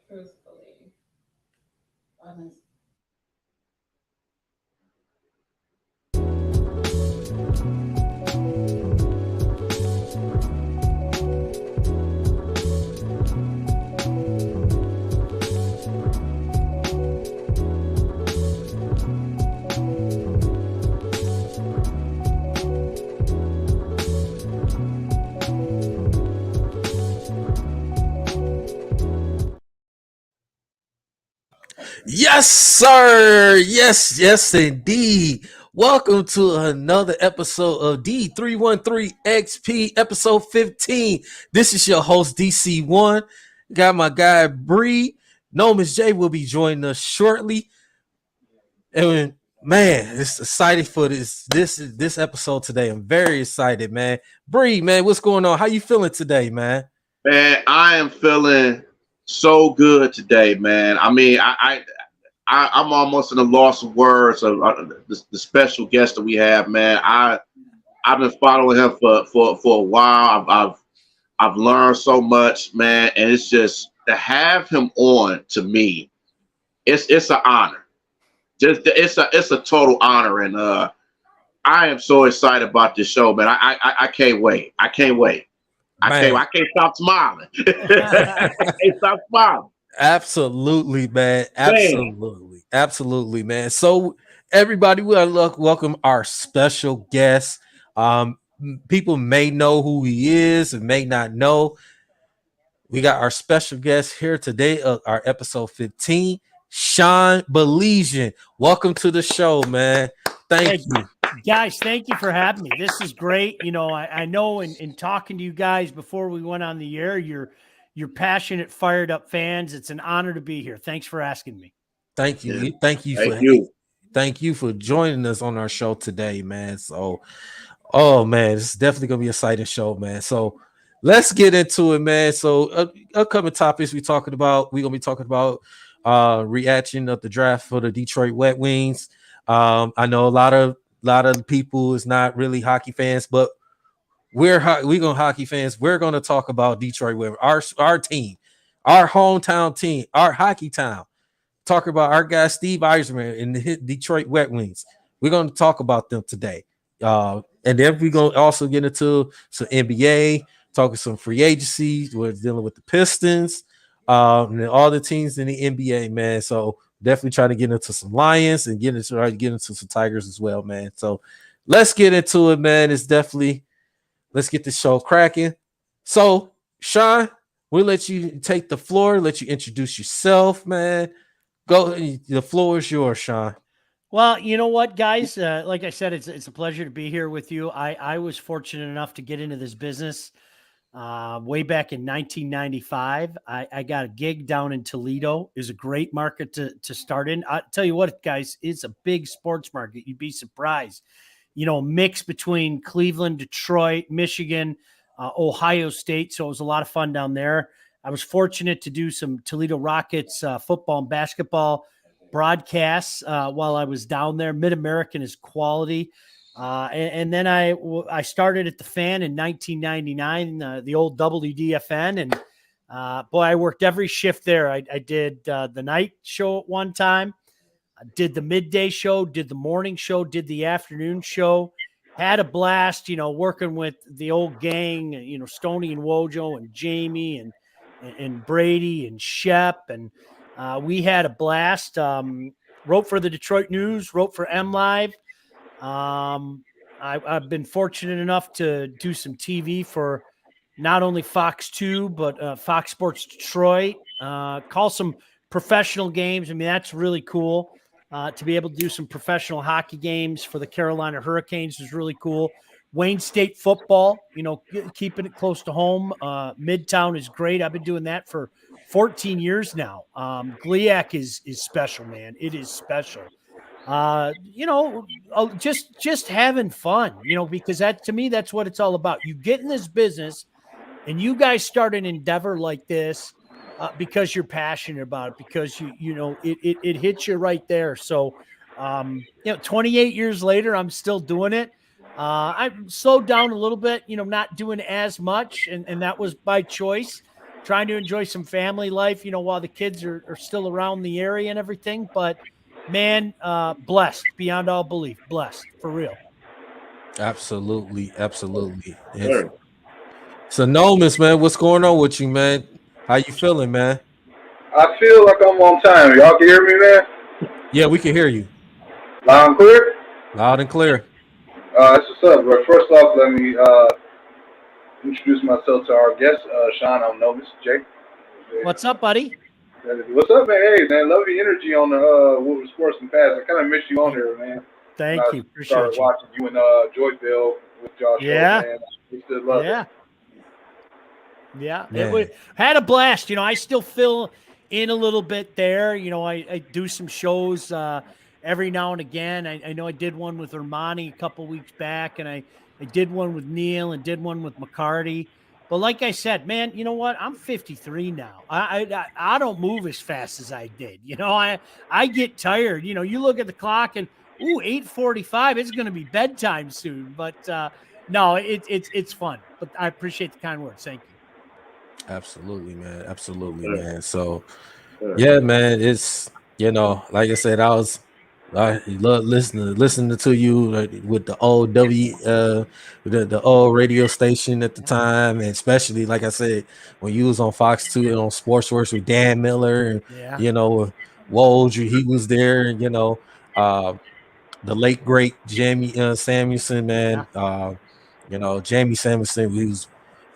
truthfully, honest. Yes, sir. Yes, yes, indeed. Welcome to another episode of D13XP, episode 15. This is your host, DC1. Got my guy, Bree. Nomis J will be joining us shortly. And man, it's excited for this episode today. I'm very excited, man. Bree, man, what's going on? How you feeling today, man? Man, I am feeling so good today, man. I mean, I'm almost in a loss of words of the special guest that we have, man. I've been following him for a while. I've learned so much, man, and it's just to have him on to me. It's an honor. Just it's a total honor, and I am so excited about this show, man. I can't wait. I can't wait. Man. I can't stop smiling. I can't stop smiling. Absolutely, man. Man. Absolutely, man. So, everybody, we are welcome our special guest. People may know who he is and may not know. We got our special guest here today, our episode 15, Sean Beligian. Welcome to the show, man. Thank you. Guys, thank you for having me. This is great. You know, I know in talking to you guys before we went on the air, you're passionate, fired up fans. It's an honor to be here. Thanks for asking me. Thank you. Yeah. Thank you for joining us on our show today, man. So, oh man, it's definitely gonna be an exciting show, man. So let's get into it, man. So upcoming topics we're gonna be talking about reaction of the draft for the Detroit Red Wings. I know a lot of people is not really hockey fans, but we're gonna hockey fans. We're gonna talk about Detroit Red, our team, our hometown team, our hockey town. Talk about our guy Steve Yzerman and the Detroit Red Wings. We're gonna talk about them today. And then we're gonna also get into some NBA, talking some free agency. We're dealing with the Pistons, and all the teams in the NBA, man. So definitely try to get into some Lions and try to get into some Tigers as well, man. So let's get into it, man. Let's get the show cracking. So, Sean, we'll let you take the floor, let you introduce yourself, man. Go, the floor is yours, Sean. Well, you know what, guys? Like I said, it's a pleasure to be here with you. I was fortunate enough to get into this business way back in 1995. I got a gig down in Toledo. It was a great market to start in. I tell you what, guys, it's a big sports market. You'd be surprised. You know, mix between Cleveland, Detroit, Michigan, Ohio State. So it was a lot of fun down there. I was fortunate to do some Toledo Rockets football and basketball broadcasts while I was down there. Mid-American is quality. And then I started at the Fan in 1999, the old WDFN. And boy, I worked every shift there. I did the night show at one time. I did the midday show, did the morning show, did the afternoon show. Had a blast, you know, working with the old gang, you know, Stoney and Wojo and Jamie and Brady and Shep. And we had a blast. Wrote for the Detroit News, wrote for MLive. I've been fortunate enough to do some TV for not only Fox 2, but Fox Sports Detroit. Call some professional games. I mean, that's really cool. To be able to do some professional hockey games for the Carolina Hurricanes is really cool. Wayne State football, you know, keeping it close to home. Midtown is great. I've been doing that for 14 years now. GLIAC is special, man. It is special. You know, just having fun, you know, because that, to me, that's what it's all about. You get in this business and you guys start an endeavor like this because you're passionate about it, because you know, it hits you right there. So, you know, 28 years later, I'm still doing it. I slowed down a little bit, you know, not doing as much. And that was by choice. trying to enjoy some family life, while the kids are still around the area and everything. But man, blessed beyond all belief, blessed for real. Absolutely. Sure. So Nomis, man, what's going on with you, man? How you feeling, man? I feel like I'm on time. Y'all can hear me, man? Yeah, we can hear you Loud and clear? loud and clear. That's what's up. But first off, let me introduce myself to our guest, Sean. I'm Novus, Jay. What's up, buddy? What's up, man? Hey, man, love your energy on the Woodward Sports and Pass. I kind of missed you on here, man. Thank I you. Appreciate started you. watching you and Joyville with y'all Yeah. show, man. We still love Yeah. it. Yeah. Man. Had a blast. I still fill in a little bit there. I do some shows every now and again. I know I did one with Armani a couple weeks back, and I did one with Neil and did one with McCarty. But like I said, man, you know what? I'm 53 now. I don't move as fast as I did. I get tired. You look at the clock and 8:45. It's going to be bedtime soon. But no, it's fun. But I appreciate the kind words. Thank you. Absolutely, man. Sure. Man. So Sure. yeah, man, it's like I said, I love listening to you with the old the old radio station at the time, and especially like I said, when you was on Fox 2 and on Sportsworks with Dan Miller and Yeah. Woj, he was there, the late great Jamie Samuelson, man. Jamie Samuelson, he was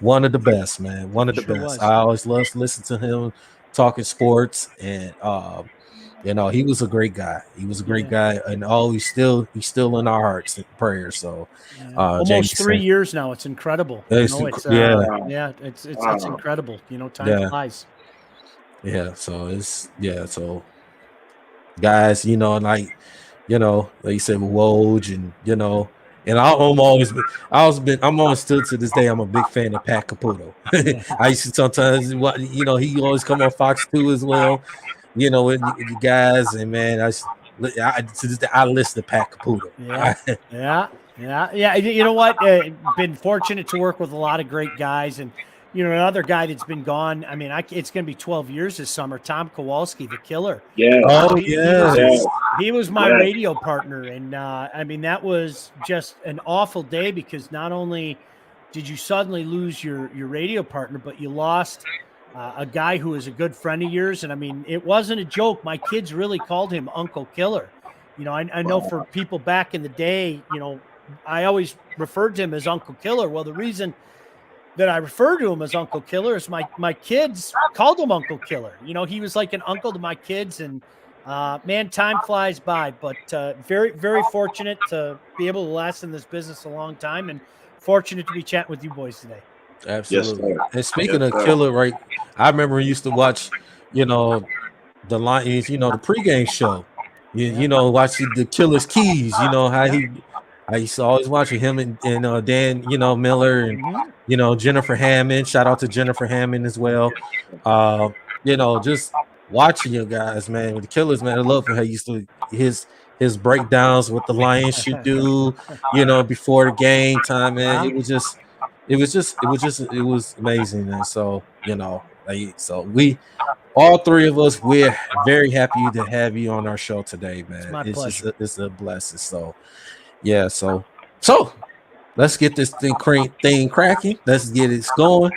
one of the best, man. One of the Sure best. was. I always loved to listen to him talking sports, and he was a great guy. He was a great guy, and he's still in our hearts and prayers. So, Jamie almost 3 Sam- years now. It's incredible. It's It's yeah, incredible. Time yeah. flies. Yeah, so so guys, like you said with Woj, and I'm always still to this day, I'm a big fan of Pat Caputo. I used to sometimes he always come on Fox 2 as well, with you guys, and man, to this day, I listen to Pat Caputo. Yeah. You know what? Been fortunate to work with a lot of great guys, and another guy that's been gone. I mean, it's going to be 12 years this summer. Tom Kowalski, the killer. Yeah. Oh He yeah. was my Yeah. radio partner, and that was just an awful day because not only did you suddenly lose your radio partner, but you lost a guy who was a good friend of yours. And I mean, it wasn't a joke. My kids really called him Uncle Killer. I know for people back in the day, I always referred to him as Uncle Killer. Well, the reason that I refer to him as Uncle Killer is my kids called him Uncle Killer. He was like an uncle to my kids, and man, time flies by, but very, very fortunate to be able to last in this business a long time, and fortunate to be chatting with you boys today. Absolutely. Yes, sir. And speaking Yes, of sir. Killer, right? I remember we used to watch, the Lions, the pregame show. Watch the Killer's Keys. How I used to always watch him and Dan, Miller, and Jennifer Hammond. Shout out to Jennifer Hammond as well. Just watching you guys, man, with the Killers, man. I love how he used to his breakdowns, what the Lions should do, before the game time, man. It was amazing. And so, so we all three of us, we're very happy to have you on our show today, man. It's my pleasure. It's a blessing. So yeah, so let's get this thing cracking. Let's get it going.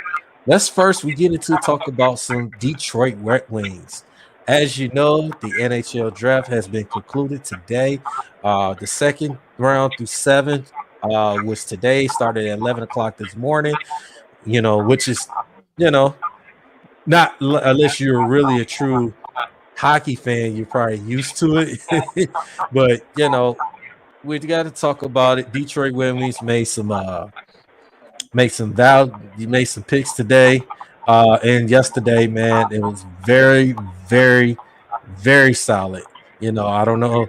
Let's first we get into talk about some Detroit Red Wings. As you know, the NHL draft has been concluded today. The second round through 7 was today, started at 11 o'clock this morning, which is, not unless you're really a true hockey fan, you're probably used to it. But, we got to talk about it. Detroit Red Wings made some picks today. And yesterday, man, it was very, very, very solid. I don't know.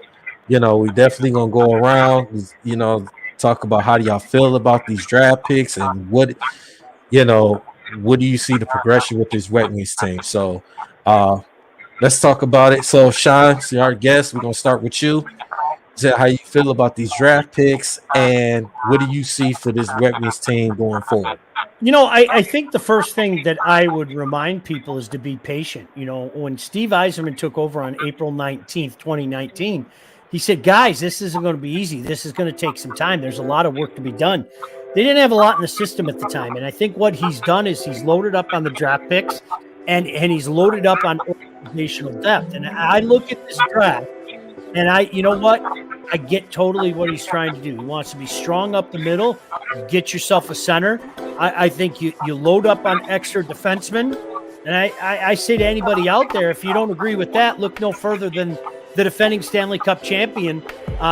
We definitely gonna go around, talk about how do y'all feel about these draft picks and what do you see the progression with this Red Wings team? So let's talk about it. So Sean, our guest, we're gonna start with you. Say how you feel about these draft picks and what do you see for this Red Wings team going forward? I think the first thing that I would remind people is to be patient. When Steve Yzerman took over on April 19th, 2019, he said, guys, this isn't going to be easy. This is going to take some time. There's a lot of work to be done. They didn't have a lot in the system at the time. And I think what he's done is he's loaded up on the draft picks and he's loaded up on organizational depth. And I look at this draft and you know what? I get totally what he's trying to do. He wants to be strong up the middle. You get yourself a center. I think you load up on extra defensemen. And I say to anybody out there, if you don't agree with that, look no further than the defending Stanley Cup champion,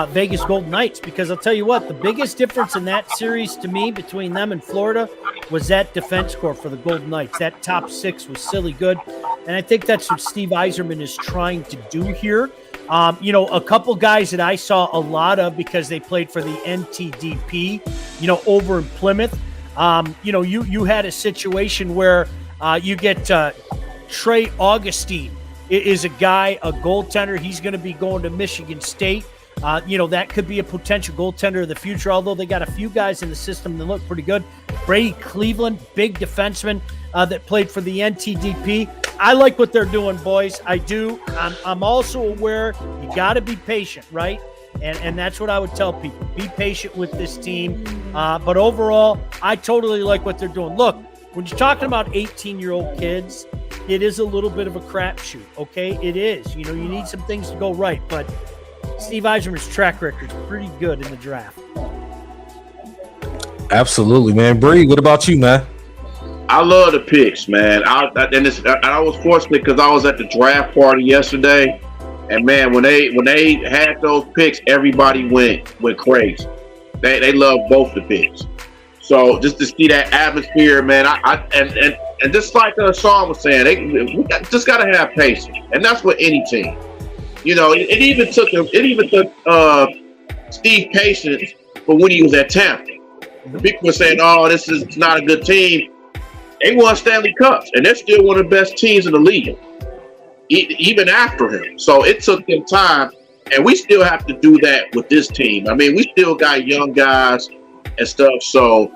Vegas Golden Knights. Because I'll tell you what, the biggest difference in that series to me between them and Florida was that defense core for the Golden Knights. That top six was silly good. And I think that's what Steve Yzerman is trying to do here. A couple guys that I saw a lot of because they played for the NTDP, over in Plymouth. You had a situation where you get Trey Augustine is a guy, a goaltender. He's going to be going to Michigan State. That could be a potential goaltender of the future, although they got a few guys in the system that look pretty good. Brady Cleveland, big defenseman that played for the NTDP. I like what they're doing, boys. I do. I'm also aware you got to be patient, right? And that's what I would tell people. Be patient with this team. But overall, I totally like what they're doing. Look, when you're talking about 18-year-old kids, it is a little bit of a crapshoot, okay? It is. You need some things to go right. But Steve Yzerman's track record is pretty good in the draft. Absolutely, man. Bree, what about you, man? I love the picks, man. I was fortunate because I was at the draft party yesterday, and man, when they had those picks, everybody went crazy. They love both the picks. So just to see that atmosphere, man, and just like Sean was saying, we just got to have patience, and that's with any team. It even took Steve patience for when he was at Tampa. People were saying, "Oh, this is not a good team." They won Stanley Cups, and they're still one of the best teams in the league, even after him. So it took them time, and we still have to do that with this team. I mean, we still got young guys and stuff. So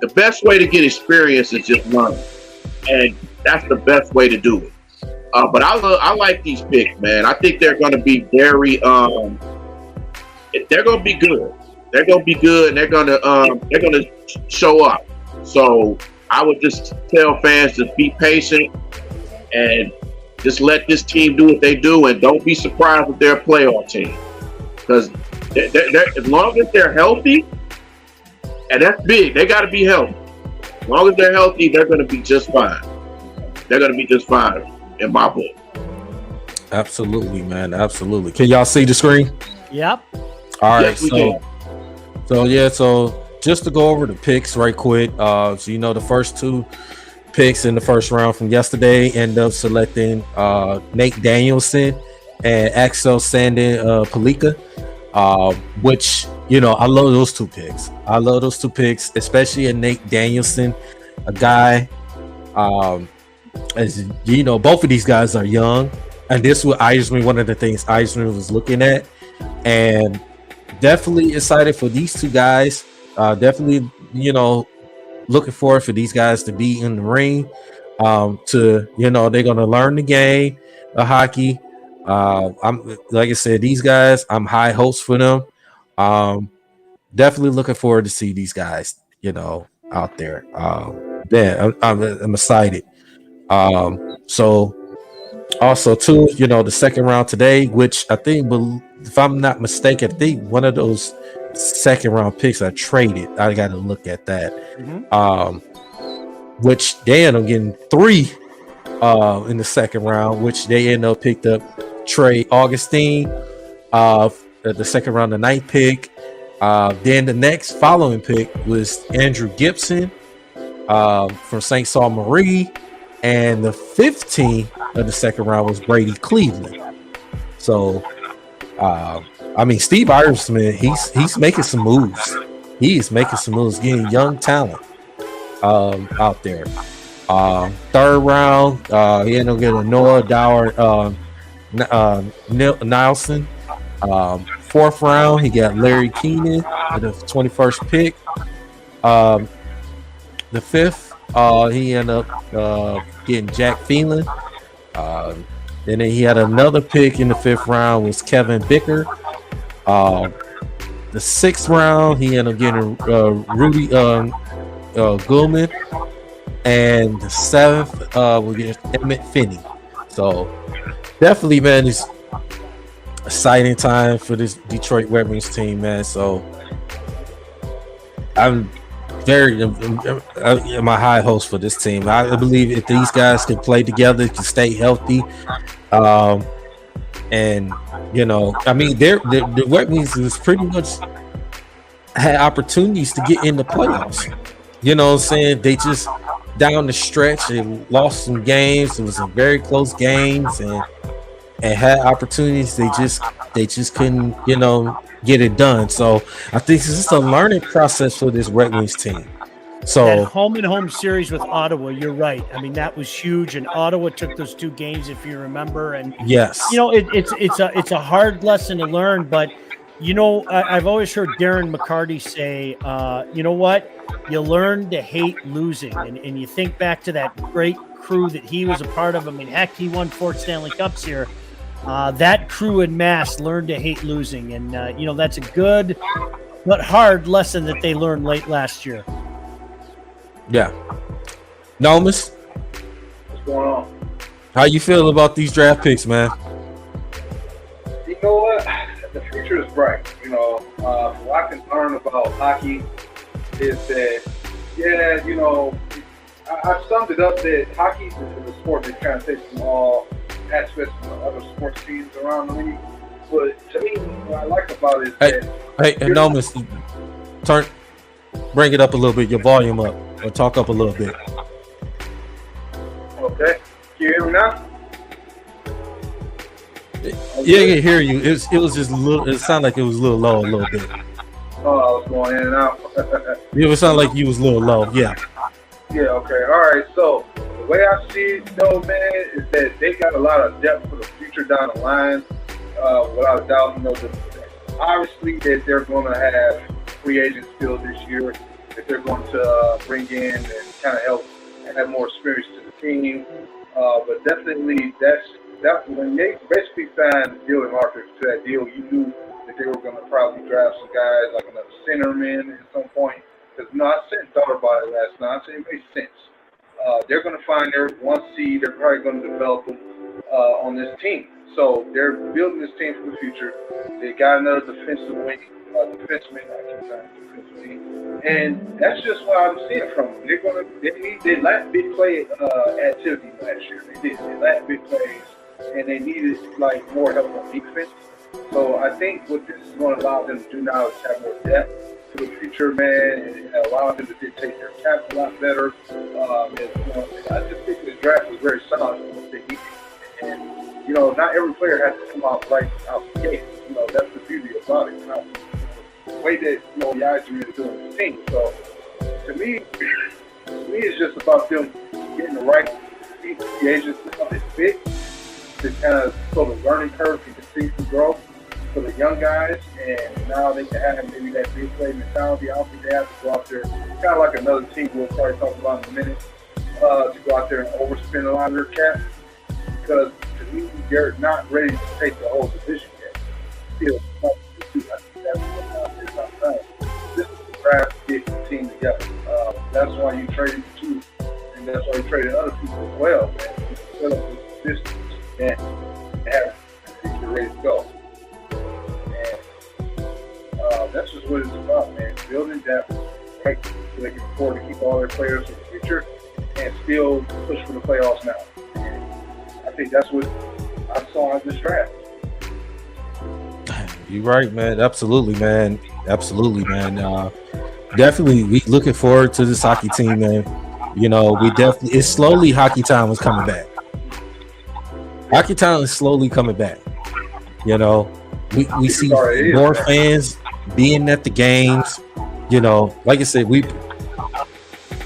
the best way to get experience is just learn, and that's the best way to do it. But I like these picks, man. I think they're going to be very. They're going to be good. They're going to be good, and they're going to show up. So I would just tell fans to be patient and just let this team do what they do, and don't be surprised if they're a playoff team. Because as long as they're healthy, and that's big, they got to be healthy. As long as they're healthy, they're going to be just fine. They're going to be just fine in my book. Absolutely, man. Absolutely. Can y'all see the screen? Yep. All right. Yes, we can. So just to go over the picks right quick. The first two picks in the first round from yesterday end up selecting Nate Danielson and Axel Sandin Palika, which, I love those two picks. I love those two picks, especially in Nate Danielson, a guy, as you know, both of these guys are young. And this was one of the things Yzerman was looking at. And definitely excited for these two guys. Definitely, looking forward for these guys to be in the ring. They're going to learn the game of hockey. I'm like I said, these guys, I'm high hopes for them. Definitely looking forward to see these guys, out there. I'm excited. So also too, the second round today, which I think, if I'm not mistaken, I think one of those second round picks I traded. I got to look at that. Mm-hmm. Which they end up getting 3 in the second round, which they end up picked up Trey Augustine the second round, the 9th pick. Then the next following pick was Andrew Gibson from St. Saul Marie, and the 15th of the second round was Brady Cleveland. So Steve Yzerman, he's making some moves. He is making some moves, getting young talent out there. Third round, he ended up getting Noah Dower Nielsen. Fourth round, he got Larry Keenan with the 21st pick. The fifth He ended up getting Jack Phelan. Then he had another pick in the 5th round was Kevin Bicker. The 6th round, he ended up getting Rudy Gulman. And the 7th will get Emmett Finney. So definitely, man, it's exciting time for this Detroit Red Wings team, man. So I'm very my high hopes for this team. I believe if these guys can play together, can stay healthy, and you know, I mean, the Red Wings was pretty much had opportunities to get in the playoffs. You know what I'm saying? They just down the stretch, they lost some games. It was some very close games, and had opportunities. They just couldn't, you know, get it done. So I think this is a learning process for this Red Wings team. So that home and home series with Ottawa, you're right. I mean, that was huge, and Ottawa took those 2 games, if you remember. And yes, you know, it's a hard lesson to learn, but you know, I've always heard Darren McCarty say, you know what, you learn to hate losing, and you think back to that great crew that he was a part of. I mean, heck, he won 4 Stanley Cups here. That crew en masse learned to hate losing, and you know, that's a good but hard lesson that they learned late last year. yeah. Nomus, What's going on? how you feel about these draft picks, man? You know what? The future is bright. You know, what I can learn about hockey is that, yeah, you know, I've summed it up that hockey is a sport that kind of takes from all aspects of other sports teams around the league. But to me, what I like about it is Hey, Nomus, bring it up a little bit, your volume up, or talk up a little bit. okay. Can you hear me now? Yeah, I can hear you. It was just a little. It sounded like it was a little low, a little bit. Oh, I was going in and out. It sounded like you was a little low. Yeah. Yeah, okay. All right. So the way I see it, though, man, is that they got a lot of depth for the future down the line. Without a doubt, you know, obviously that they're going to have free agents still this year, that they're going to bring in and kind of help and have more experience to the team. But definitely that when they basically signed Dylan Arthur to that deal, you knew that they were going to probably draft some guys like another centerman at some point. Because, you know, I thought about it last night. I said it makes sense. They're going to find their 1 seed. They're probably going to develop them on this team. So they're building this team for the future. They got another defenseman. I keep saying defensive wing. And that's just what I'm seeing from them. They lacked big play activity last year. They did. They lacked big plays, and they needed like more help on defense. So I think what this is going to allow them to do now is have more depth for the future, man, and allow them to dictate their cap a lot better. I just think the draft was very solid for what they needed. And, you know, not every player has to come out right out the gate. You know, that's the beauty about it. You know, the way that, you know, the guys are doing this team. So, to me, it's just about them getting the right free agents that fit to kind of so the learning curve can continue to grow for the young guys, and now they can have maybe that big play mentality. I don't think they have to go out there, kind of like another team we'll probably talk about in a minute, to go out there and overspend a lot of their cap, because to me, they're not ready to take the whole division yet. Still, that's what this is the draft to get the team together. That's why you traded the two, and that's why you traded other people as well, man. You set up this and have the ready to go. And that's just what it's about, man. Building depth, right, so they can afford to keep all their players for the future and still push for the playoffs now. And I think that's what I saw in this draft. You're right, man. Absolutely, man. Absolutely, man. Definitely, we looking forward to this hockey team, man. You know, it's slowly hockey time is coming back. Hockey time is slowly coming back. You know, we see more fans being at the games. You know, like I said,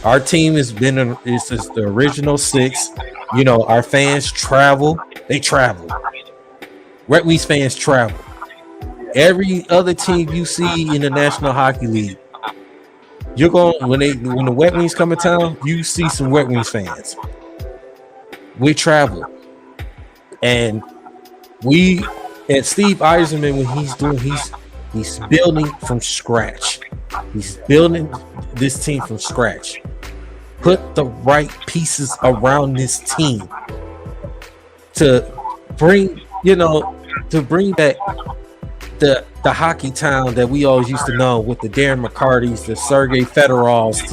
our team has been it's just the original 6. You know, our fans travel. They travel. Red Wings fans travel. Every other team you see in the National Hockey League, You're going when the Wet Wings come in town, you see some Wet Wings fans. We travel, and Steve Eisenman, when he's building from scratch. He's building this team from scratch. Put the right pieces around this team to bring back the hockey town that we always used to know, with the Darren McCartys, the Sergei Fedorovs,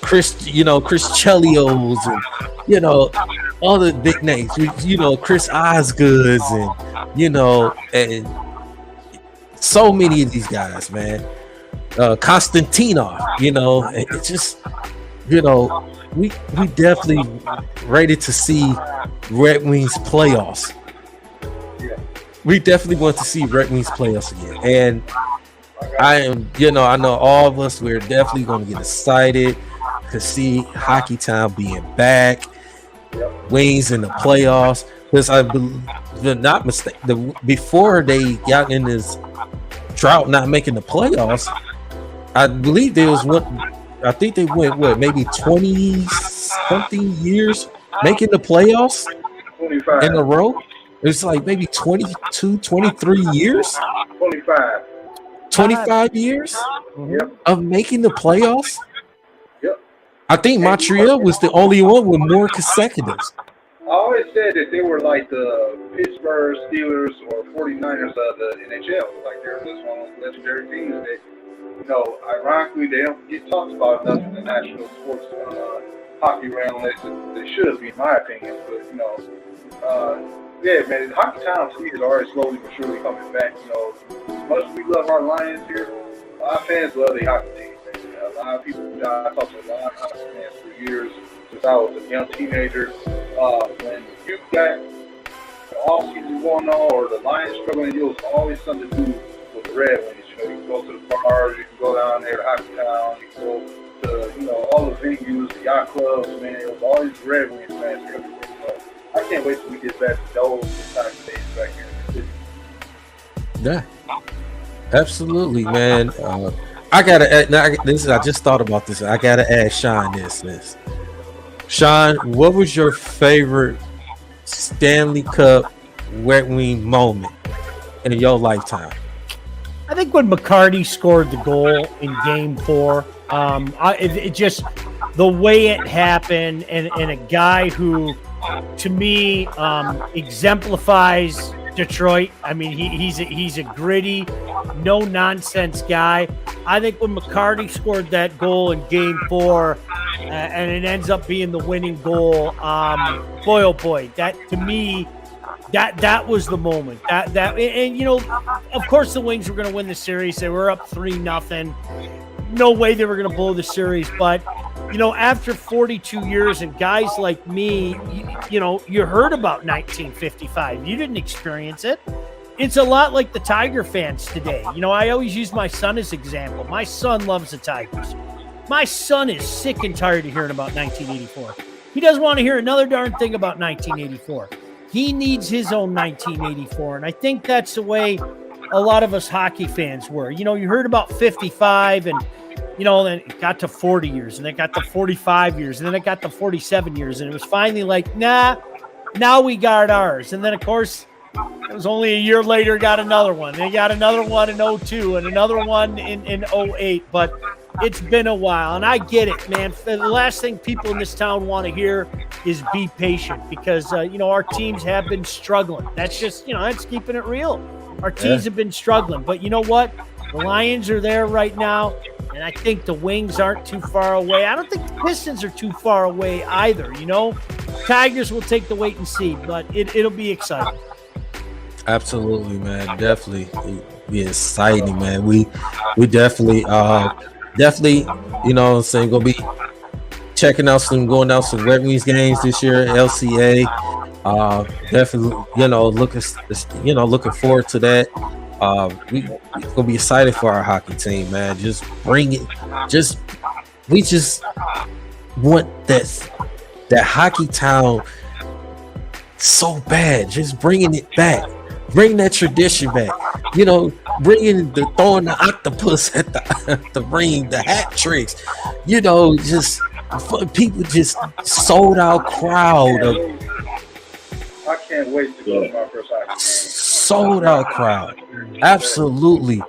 Chris Chelios, and all the big names, Chris Osgoods, and so many of these guys, man. Konstantinov, it's just, we definitely ready to see Red Wings playoffs. We definitely want to see Red Wings playoffs again. And I know all of us, we're definitely going to get excited to see Hockey Town being back, Wings in the playoffs. Because I believe, not mistake, before they got in this drought, not making the playoffs, I believe there was I think they went maybe 20-something years making the playoffs 25. in a row. It's like maybe 22, 23 years. 25 years of making the playoffs. Yep. I think Montreal was the only one with more consecutives. I always said that they were like the Pittsburgh Steelers or 49ers of the NHL. Like they're just one of those legendary teams that, ironically, they don't get talked about enough in the national sports hockey realm. They should be, in my opinion. But, yeah, man, Hockey Town to me is already slowly but surely coming back. As much as we love our Lions here, our fans love the hockey team. Man. A lot of people, I talked to a lot of hockey fans for years since I was a young teenager. When you got the off-season going on or the Lions struggling, it was always something to do with the Red Wings. You can go to the bars, you can go down there to Hockey Town, you can go to, all the venues, the yacht clubs, man. It was always Red Wings fans everywhere. I can't wait till we get back to those type of days back here in the city. Yeah, absolutely, man. I just thought about this. I gotta ask Sean this. Sean, what was your favorite Stanley Cup Red Wing moment in your lifetime? I think when McCarty scored the goal in Game 4, it just the way it happened, and a guy who, to me, exemplifies Detroit. I mean, he's a gritty, no nonsense guy. I think when McCarty scored that goal in Game 4, and it ends up being the winning goal, boy oh boy, that to me, that was the moment. Of course the Wings were going to win the series. They were up 3-0. No way they were going to blow the series, but after 42 years, and guys like me, you heard about 1955. You didn't experience it. It's a lot like the Tiger fans today. I always use my son as example. My son loves the Tigers. My son is sick and tired of hearing about 1984. He doesn't want to hear another darn thing about 1984. He needs his own 1984, and I think that's the way a lot of us hockey fans were. You heard about 55, and then it got to 40 years, and then it got to 45 years, and then it got to 47 years, and it was finally like, nah, now we got ours. And then, of course, it was only a year later, got another one. They got another one in 02 and another one in 08, but it's been a while, and I get it, man. The last thing people in this town want to hear is be patient, because, our teams have been struggling. That's just, that's keeping it real. Our teams have been struggling, but you know what? The Lions are there right now, and I think the Wings aren't too far away. I don't think the Pistons are too far away either, Tigers will take the wait and see, but it'll be exciting. Absolutely, man. Definitely be exciting, man. We definitely, gonna be checking out going out some Red Wings games this year, LCA. Definitely, looking forward to that. We gonna be excited for our hockey team, man. Just bring it. We just want that hockey town so bad. Just bringing it back. Bring that tradition back. You know, bringing the throwing the octopus at the ring, the hat tricks. You know, just people just sold out crowd of. I can't wait to go to my first hockey game. Sold out crowd. Absolutely.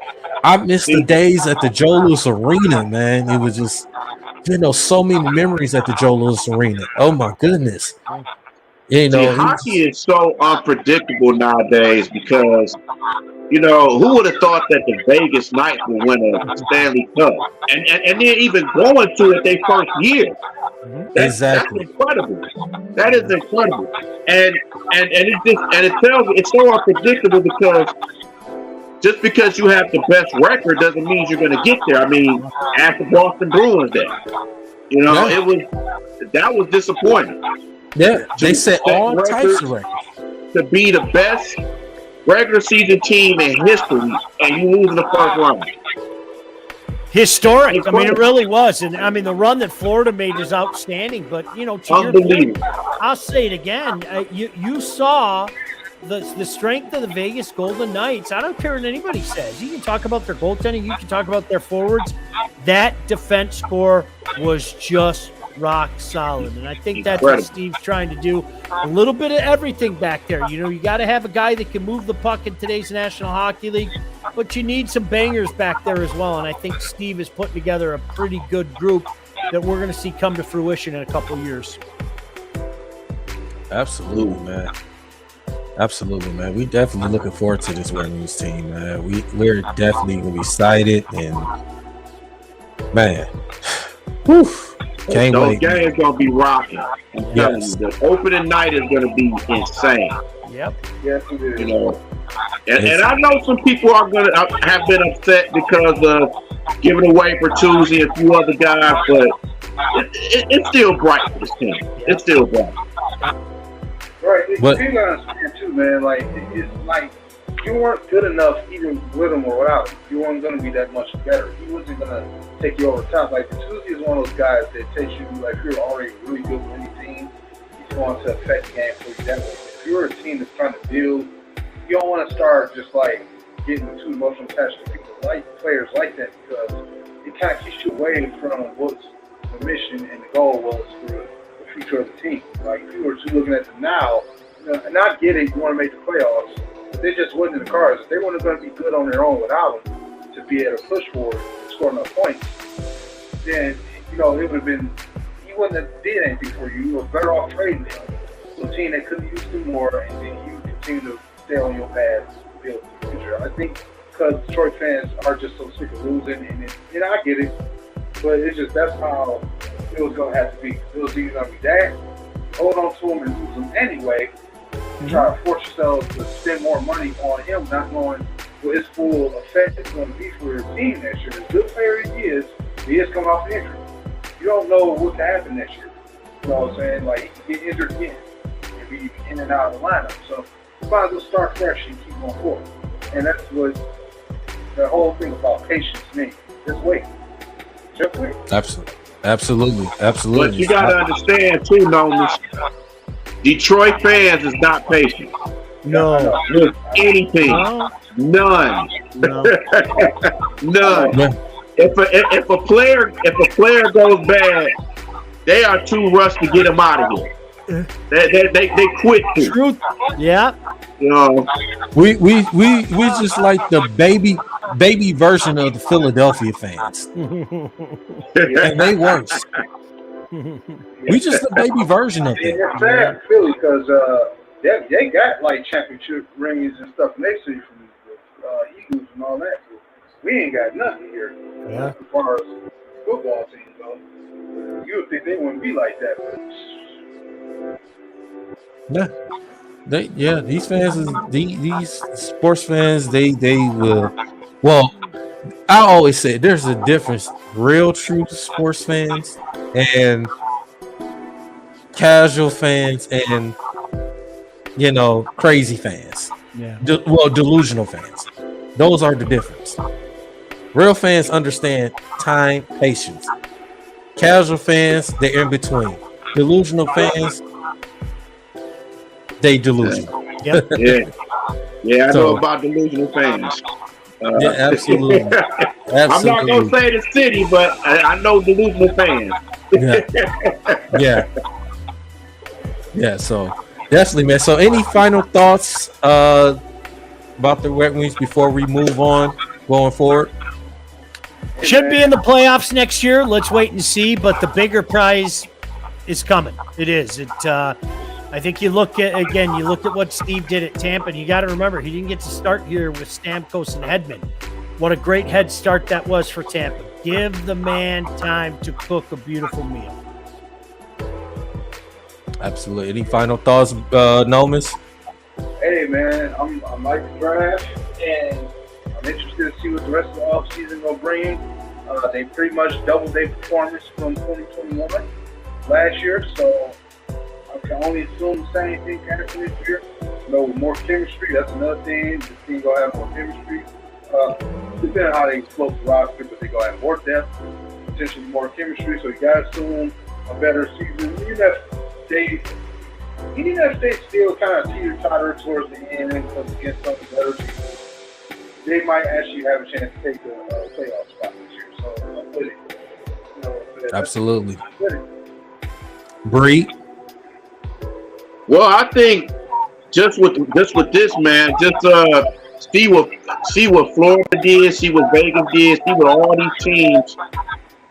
I miss the days at the Joe Louis Arena, man. It was just, you know, so many memories at the Joe Louis Arena. Oh my goodness. You know, hockey is so unpredictable nowadays because, you know, who would have thought that the Vegas Knights would win a Stanley Cup? And then even going to it their first year. Exactly. That's incredible. That is incredible. And it tells you it's so unpredictable because just because you have the best record doesn't mean you're going to get there. I mean, ask the Boston Bruins that. You know, that was disappointing. Yeah, they set all types of records. To be the best regular season team in history, and you lose in the first round. Historic. I mean, it really was. And I mean, the run that Florida made is outstanding. But, you know, to your point, I'll say it again. You saw the strength of the Vegas Golden Knights. I don't care what anybody says. You can talk about their goaltending. You can talk about their forwards. That defense score was just rock solid. And I think that's what Steve's trying to do. A little bit of everything back there. You know, you got to have a guy that can move the puck in today's National Hockey League, but you need some bangers back there as well. And I think Steve is putting together a pretty good group that we're going to see come to fruition in a couple of years. Absolutely, man. Absolutely, man. We definitely looking forward to this Red Wings team, man. We're definitely going to be excited, and man, whew. Can't Those wait. games gonna be rocking. I'm telling you, the opening night is gonna be insane. Yep. Yes, it is. You know, and I know some people are gonna have been upset because of giving away Bertuzzi and a few other guys, but it's still bright for this team. It's still bright. Right. But you gotta understand too, man. Like it's like you weren't good enough even with him or without him. You weren't gonna be that much better. He wasn't gonna take you over the top. Like Bertuzzi is one of those guys that takes you like if you're already really good with any team, he's going to affect the game for you that way. If you're a team that's trying to build, you don't want to start just like getting too emotional attached to people like players like that because it kind of keeps you away from what the mission and the goal was for the future of the team. Like if you were just looking at them now, you know, and I get it, you want to make the playoffs. They just wasn't in the cards. If they weren't going to be good on their own without him to be able to push forward and score enough points, then, you know, it would have been, he wouldn't have did anything for you. You were better off trading him to a team that couldn't use him more, and then you continue to stay on your path to build the future. I think because Detroit fans are just so sick of losing, and I get it, but it's just that's how it was going to have to be. It was either going to be that, hold on to him and lose him anyway, try to force yourself to spend more money on him, not knowing what his full effect is going to be for your team next year. As good player he is coming off an injury. You don't know what can happen next year. You know what I'm saying? Like, he can get injured again and be in and out of the lineup. So, you might as well start fresh and keep going forward. And that's what the whole thing about patience means. Just wait. Just wait. Absolutely. But you got to understand, too, Nolan, Detroit fans is not patient. No. With anything. None. No. None. Yeah. If a player goes bad, they are too rushed to get him out of here. They quit. Truth. Yeah. You know, We just like the baby version of the Philadelphia fans, and they worse. We just the baby version of Yeah, it. it's sad for Philly because they got like championship rings and stuff next to you from the Eagles and all that. We ain't got nothing here Yeah. as far as football teams go. You would think they wouldn't be like that, but These fans, these sports fans, they will. Well, I always say there's a difference: real, true sports fans and casual fans, and crazy fans. Yeah. Delusional fans. Those are the difference. Real fans understand time, patience. Casual fans, they're in between. Delusional fans, they delusional. Yep. yeah. Yeah, I So- know about delusional fans. Yeah, absolutely. I'm not Absolutely. gonna say the city, but I know delusional fans. Yeah. Yeah. So definitely, man. So any final thoughts about the Red Wings before we move on going forward? Should be in the playoffs next year. Let's wait and see. But the bigger prize is coming. It is. I think you look at what Steve did at Tampa, and you got to remember he didn't get to start here with Stamkos and Hedman. What a great head start that was for Tampa. Give the man time to cook a beautiful meal. Absolutely. Any final thoughts, Nomas? Hey man, I'm like the draft, and I'm interested to see what the rest of the offseason will bring. They pretty much doubled their performance from 2021 last year, so I can only assume the same thing can happen this year. More chemistry, that's another thing. The team gonna have more chemistry. Depending on how they close the roster, but they gonna have more depth, potentially more chemistry. So you gotta assume a better season. Even if they still kind of teeter-totter towards the end and against some better teams, they might actually have a chance to take the playoff spot this year. So I'm with it. Absolutely. I'm with it. Bree? Well, I think just with this, man, just see what Florida did, see what Vegas did, see what all these teams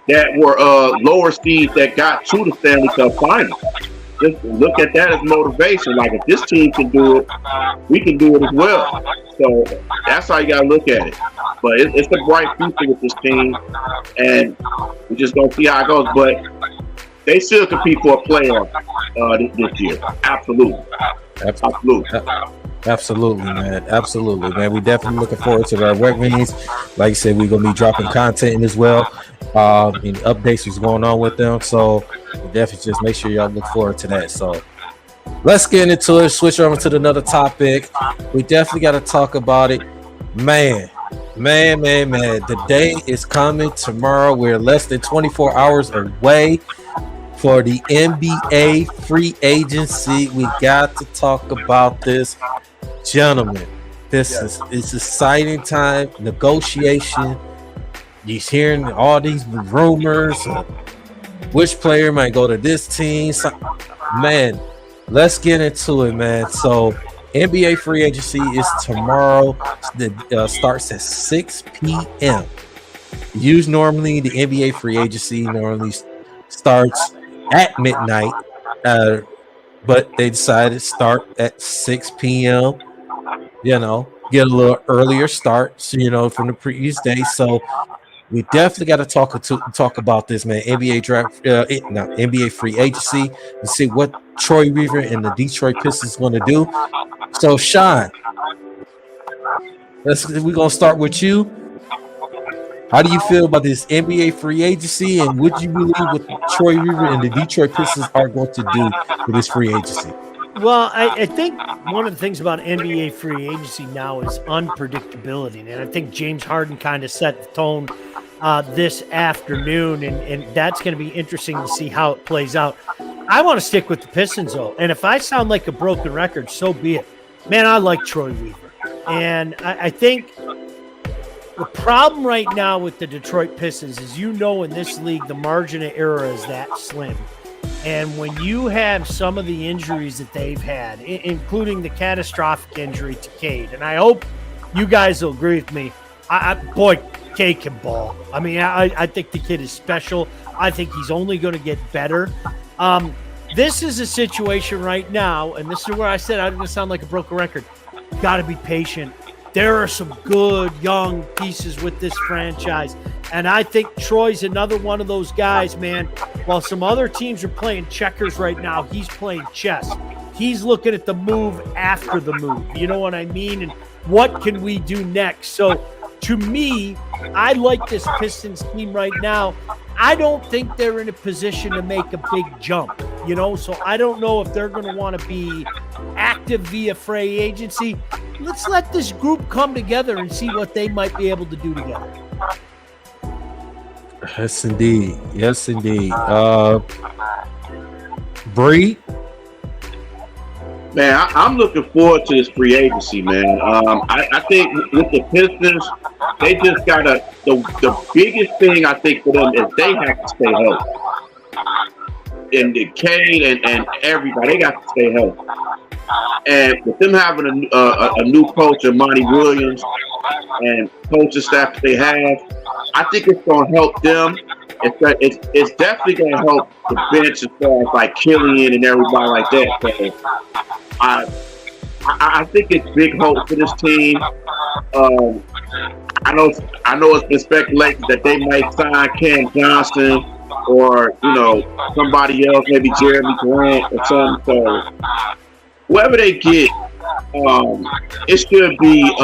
that were lower seeds that got to the Stanley Cup final. Just look at that as motivation. Like, if this team can do it, we can do it as well. So that's how you gotta look at it. But it's a bright future with this team, and we're just gonna see how it goes. But they still compete for a playoff this year. Absolutely. Absolutely, man. Absolutely, man. We definitely looking forward to our Red Wings. Like I said, we're gonna be dropping content as well. And updates what's going on with them. So definitely just make sure y'all look forward to that. So let's get into it. Switch over to another topic. We definitely got to talk about it. Man. The day is coming tomorrow. We're less than 24 hours away for the NBA free agency. We got to talk about this, gentlemen. It's exciting time. Negotiation. You're hearing all these rumors of which player might go to this team. So, man, let's get into it, man. So NBA free agency is tomorrow. It starts at 6 p.m. Normally the NBA free agency normally starts at midnight, but they decided to start at 6 p.m. Get a little earlier start, from the previous day. So we definitely got to talk about this, man. NBA draft, NBA free agency, and see what Troy Weaver and the Detroit Pistons going to do. So, Sean, we're gonna start with you. How do you feel about this NBA free agency, and would you believe what Troy Weaver and the Detroit Pistons are going to do with this free agency? Well, I think one of the things about NBA free agency now is unpredictability. And I think James Harden kind of set the tone this afternoon, and that's going to be interesting to see how it plays out. I want to stick with the Pistons, though. And if I sound like a broken record, so be it. Man, I like Troy Weaver. And I think the problem right now with the Detroit Pistons is, in this league, the margin of error is that slim. And when you have some of the injuries that they've had, including the catastrophic injury to Cade, and I hope you guys will agree with me, boy, Cade can ball. I mean, I think the kid is special. I think he's only going to get better. This is a situation right now, and this is where I said I'm going to sound like a broken record. Got to be patient. There are some good young pieces with this franchise, and I think Troy's another one of those guys, man. While some other teams are playing checkers right now, he's playing chess. He's looking at the move after the move. You know what I mean? And what can we do next? So, to me, I like this Pistons team right now. I don't think they're in a position to make a big jump, so I don't know if they're going to want to be active via free agency. Let's let this group come together and see what they might be able to do together. Yes, indeed. Bree? Man, I'm looking forward to this free agency, man. I think with the Pistons, they just got the biggest thing I think for them is they have to stay healthy. And the Cade and everybody, they got to stay healthy. And with them having a new coach, Monty Williams, and coaching staff that they have, I think it's going to help them. It's definitely going to help the bench as far as like Killian and everybody like that. So I think it's big hope for this team. I know it's been speculated that they might sign Cam Johnson or somebody else, maybe Jeremy Grant or something. So whoever they get, it should be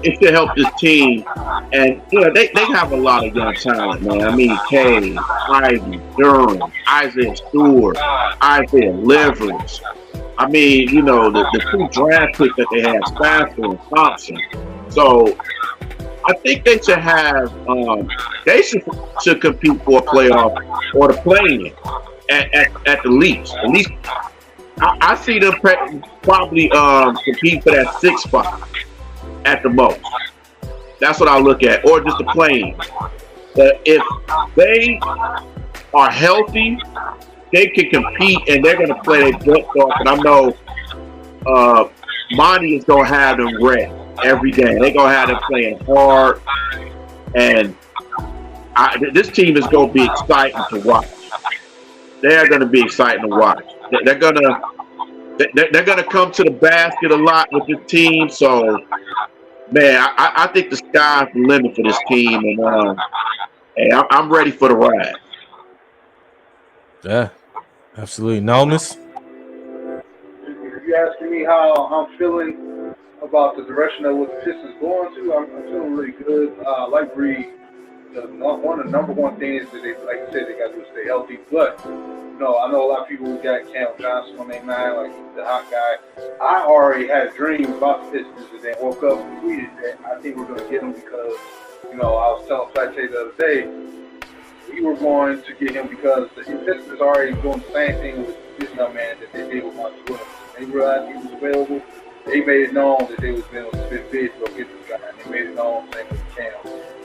it should help this team. And they have a lot of young talent, man. I mean, Kane, Ivy, Durham, Isaiah Stewart, Isaiah Livers. I mean, the two draft picks that they have, Spafford and Thompson. So I think they should have they should compete for a playoff or the play-in at the least. At least I see them probably compete for that 6th spot at the most. That's what I look at, or just the play-in. But if they are healthy, they can compete and they're going to play their butts off. And I know Monty is going to have them ready every day. They're going to have them playing hard. And this team is going to be exciting to watch. They're going to be exciting to watch. They're going to come to the basket a lot with this team. So, man, I think the sky's the limit for this team. And hey, I'm ready for the ride. Yeah, absolutely. Nomus? If you're asking me how I'm feeling about the direction of what the Pistons going to, I'm feeling really good. Like Reed, one of the number one things that they, like you said, they got to do is stay healthy. But I know a lot of people who got Cam Johnson on their mind, like he's the hot guy. I already had a dream about the Pistons and then woke up and tweeted that I think we're going to get him because, I was telling Flatte the other day, we were going to get him because the Pistons already doing the same thing with this young man that they did with Monty Williams. They realized he was available. They made it known that they was going to spend big to go get this guy. And they made it known same with Cam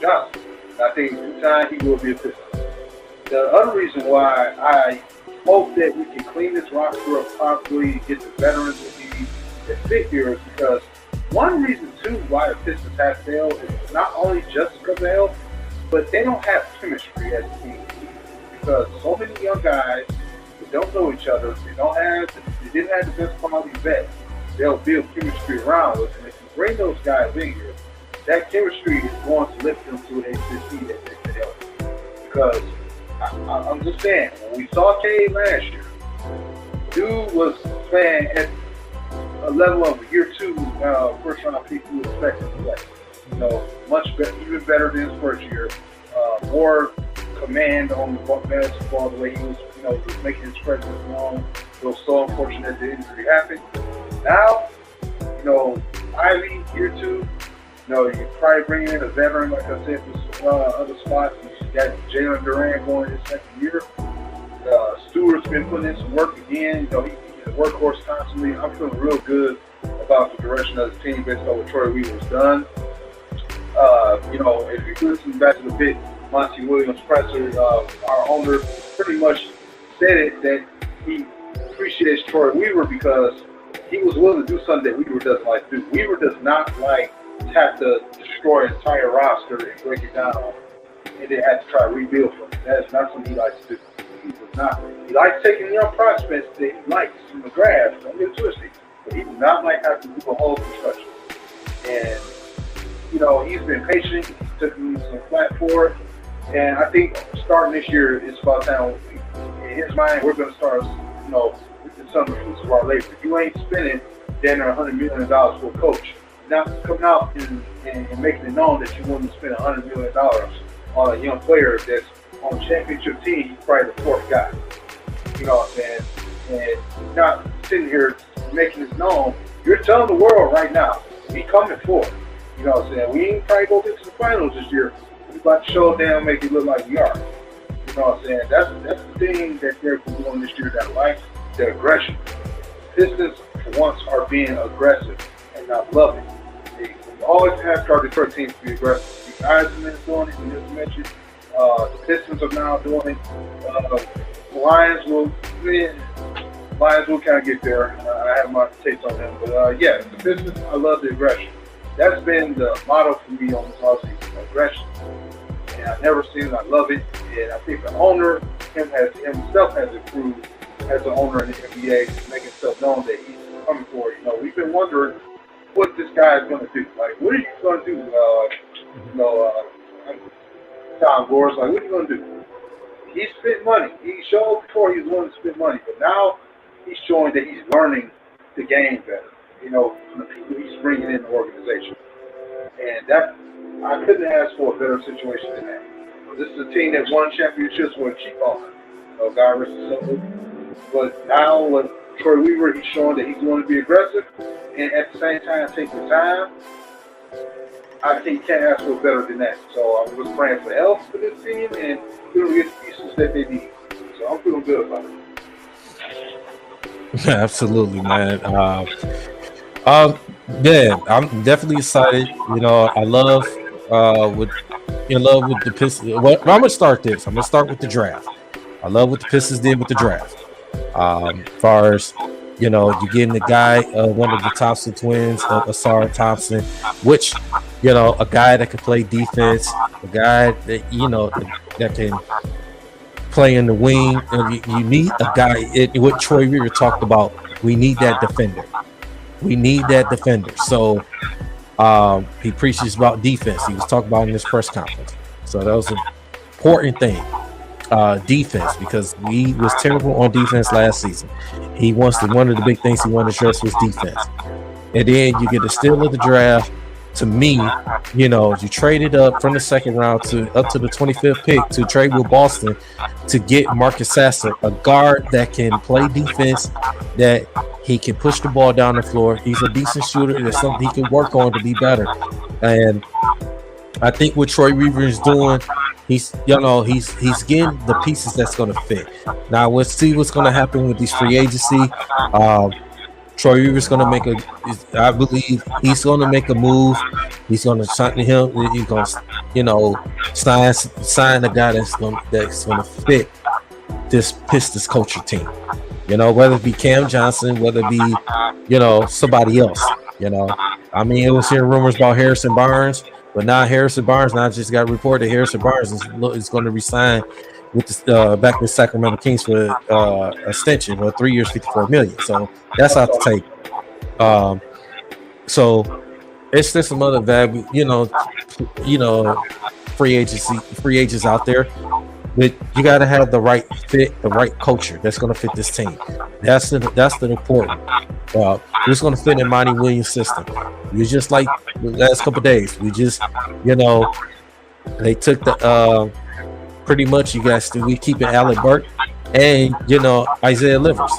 Johnson. And I think in time he will be a Piston. The other reason why I hope that we can clean this roster up properly, get the veterans that fit here is because one reason too why the Pistons have failed is not only just because of health, but they don't have chemistry as a team. Because so many young guys who don't know each other, they didn't have the best quality vets. They'll build chemistry around us, and if you bring those guys in here, that chemistry is going to lift them to an HCC that they can help. Because I'm just saying, when we saw Cade last year, dude was playing at a level of a year 2 first round pick you expect him to play. Much better, even better than his first year. More command on the basketball, the way he was, just making his presence known. It was so unfortunate the injury happened. Now, Ivy, year 2, you probably bring in a veteran, like I said, for other spots. You got Jalen Durant going his 2nd year. Stewart's been putting in some work again. He's a workhorse constantly. I'm feeling real good about the direction of the team based on what Troy Weaver's done. If you listen back to the bit, Monty Williams presser, our owner pretty much said it that he appreciates Troy Weaver because he was willing to do something that Weaver doesn't like to do. Weaver does not like to have to destroy an entire roster and break it down and then have to try to rebuild from it. That is not something he likes to do. He does not. He likes taking young prospects that he likes from the draft. Don't get it twisted. But he does not like having to do a whole construction. And he's been patient. He's taking some flat for it. And I think starting this year, it's about time, in his mind, we're going to start, with some of the fruits of our labor. You ain't spending $100 million for a coach. Not coming out and making it known that you want to spend $100 million on a young player that's on a championship team, he's probably the 4th guy. You know what I'm saying? And not sitting here making this known. You're telling the world right now, we coming for it. You know what I'm saying? We ain't probably go get to the finals this year. We about to show them, make it look like we are. You know what I'm saying? That's the thing that they're doing this year that I like, the aggression. Pistons for once are being aggressive and not loving. They always have tried Detroit teams to be aggressive. The Eisenman is doing it, you just mentioned. The Pistons are now doing it. Lions will kind of get there. I have my takes on them, but yeah, the Pistons, I love the aggression. That's been the motto for me on this offseason, aggression. And I've never seen it. I love it, and I think the owner himself has improved as an owner in the NBA, to make himself known that he's coming for it. You know, we've been wondering what this guy is going to do. Like, what are you going to do? Tom Gore's like, what are you going to do? He spent money. He showed before he was willing to spend money, but now he's showing that he's learning the game better. You know, from the people he's bringing in the organization, and that I couldn't ask for a better situation than that. This is a team that won championships with a cheap owner. God rest his soul. But now with Troy Weaver, he's showing that he's going to be aggressive and at the same time take the time. I think you can't ask for better than that. So I'm just praying for health for this team and we're going to get the pieces that they need. So I'm feeling good about it. Absolutely, man. Yeah, I'm definitely excited. You know, I love with the Pistons. Well, I'm gonna start this. I'm gonna start with the draft. I love what the Pistons did with the draft. As far as, you know, you're getting the guy, one of the Thompson twins, Asar Thompson, which, you know, a guy that can play defense, a guy that, you know, that can play in the wing. And you need a guy. What Troy Weaver talked about, we need that defender. We need that defender. So he preaches about defense. He was talking about in this press conference. So that was an important thing. Defense, because we was terrible on defense last season. He wants to, one of the big things he wanted to address was defense. And then you get the steal of the draft. To me, you know, you traded up from the second round to up to the 25th pick to trade with Boston to get Marcus Sasser, a guard that can play defense, that he can push the ball down the floor. He's a decent shooter. There's something he can work on to be better. And I think what Troy Weaver is doing, he's getting the pieces that's going to fit. Now we'll see what's going to happen with these free agency. Troy Weaver's going to I believe he's going to make a move. He's going to sign him. He's going to, you know, sign a guy that's going to fit this Pistons culture team. You know, whether it be Cam Johnson, whether it be, you know, somebody else. You know, I mean, it was hearing rumors about Harrison Barnes, but now Harrison Barnes just got reported Harrison Barnes is going to resign with the back with Sacramento Kings for extension for 3 years, $54 million. So that's out the tape. So it's just some other value, you know, free agents out there. But you got to have the right fit, the right culture that's going to fit this team. That's the important. It's going to fit in Monty Williams' system. You just like the last couple of days. We just, you know, they took the pretty much you guys. We keeping Alec Burke and, you know, Isaiah Livers.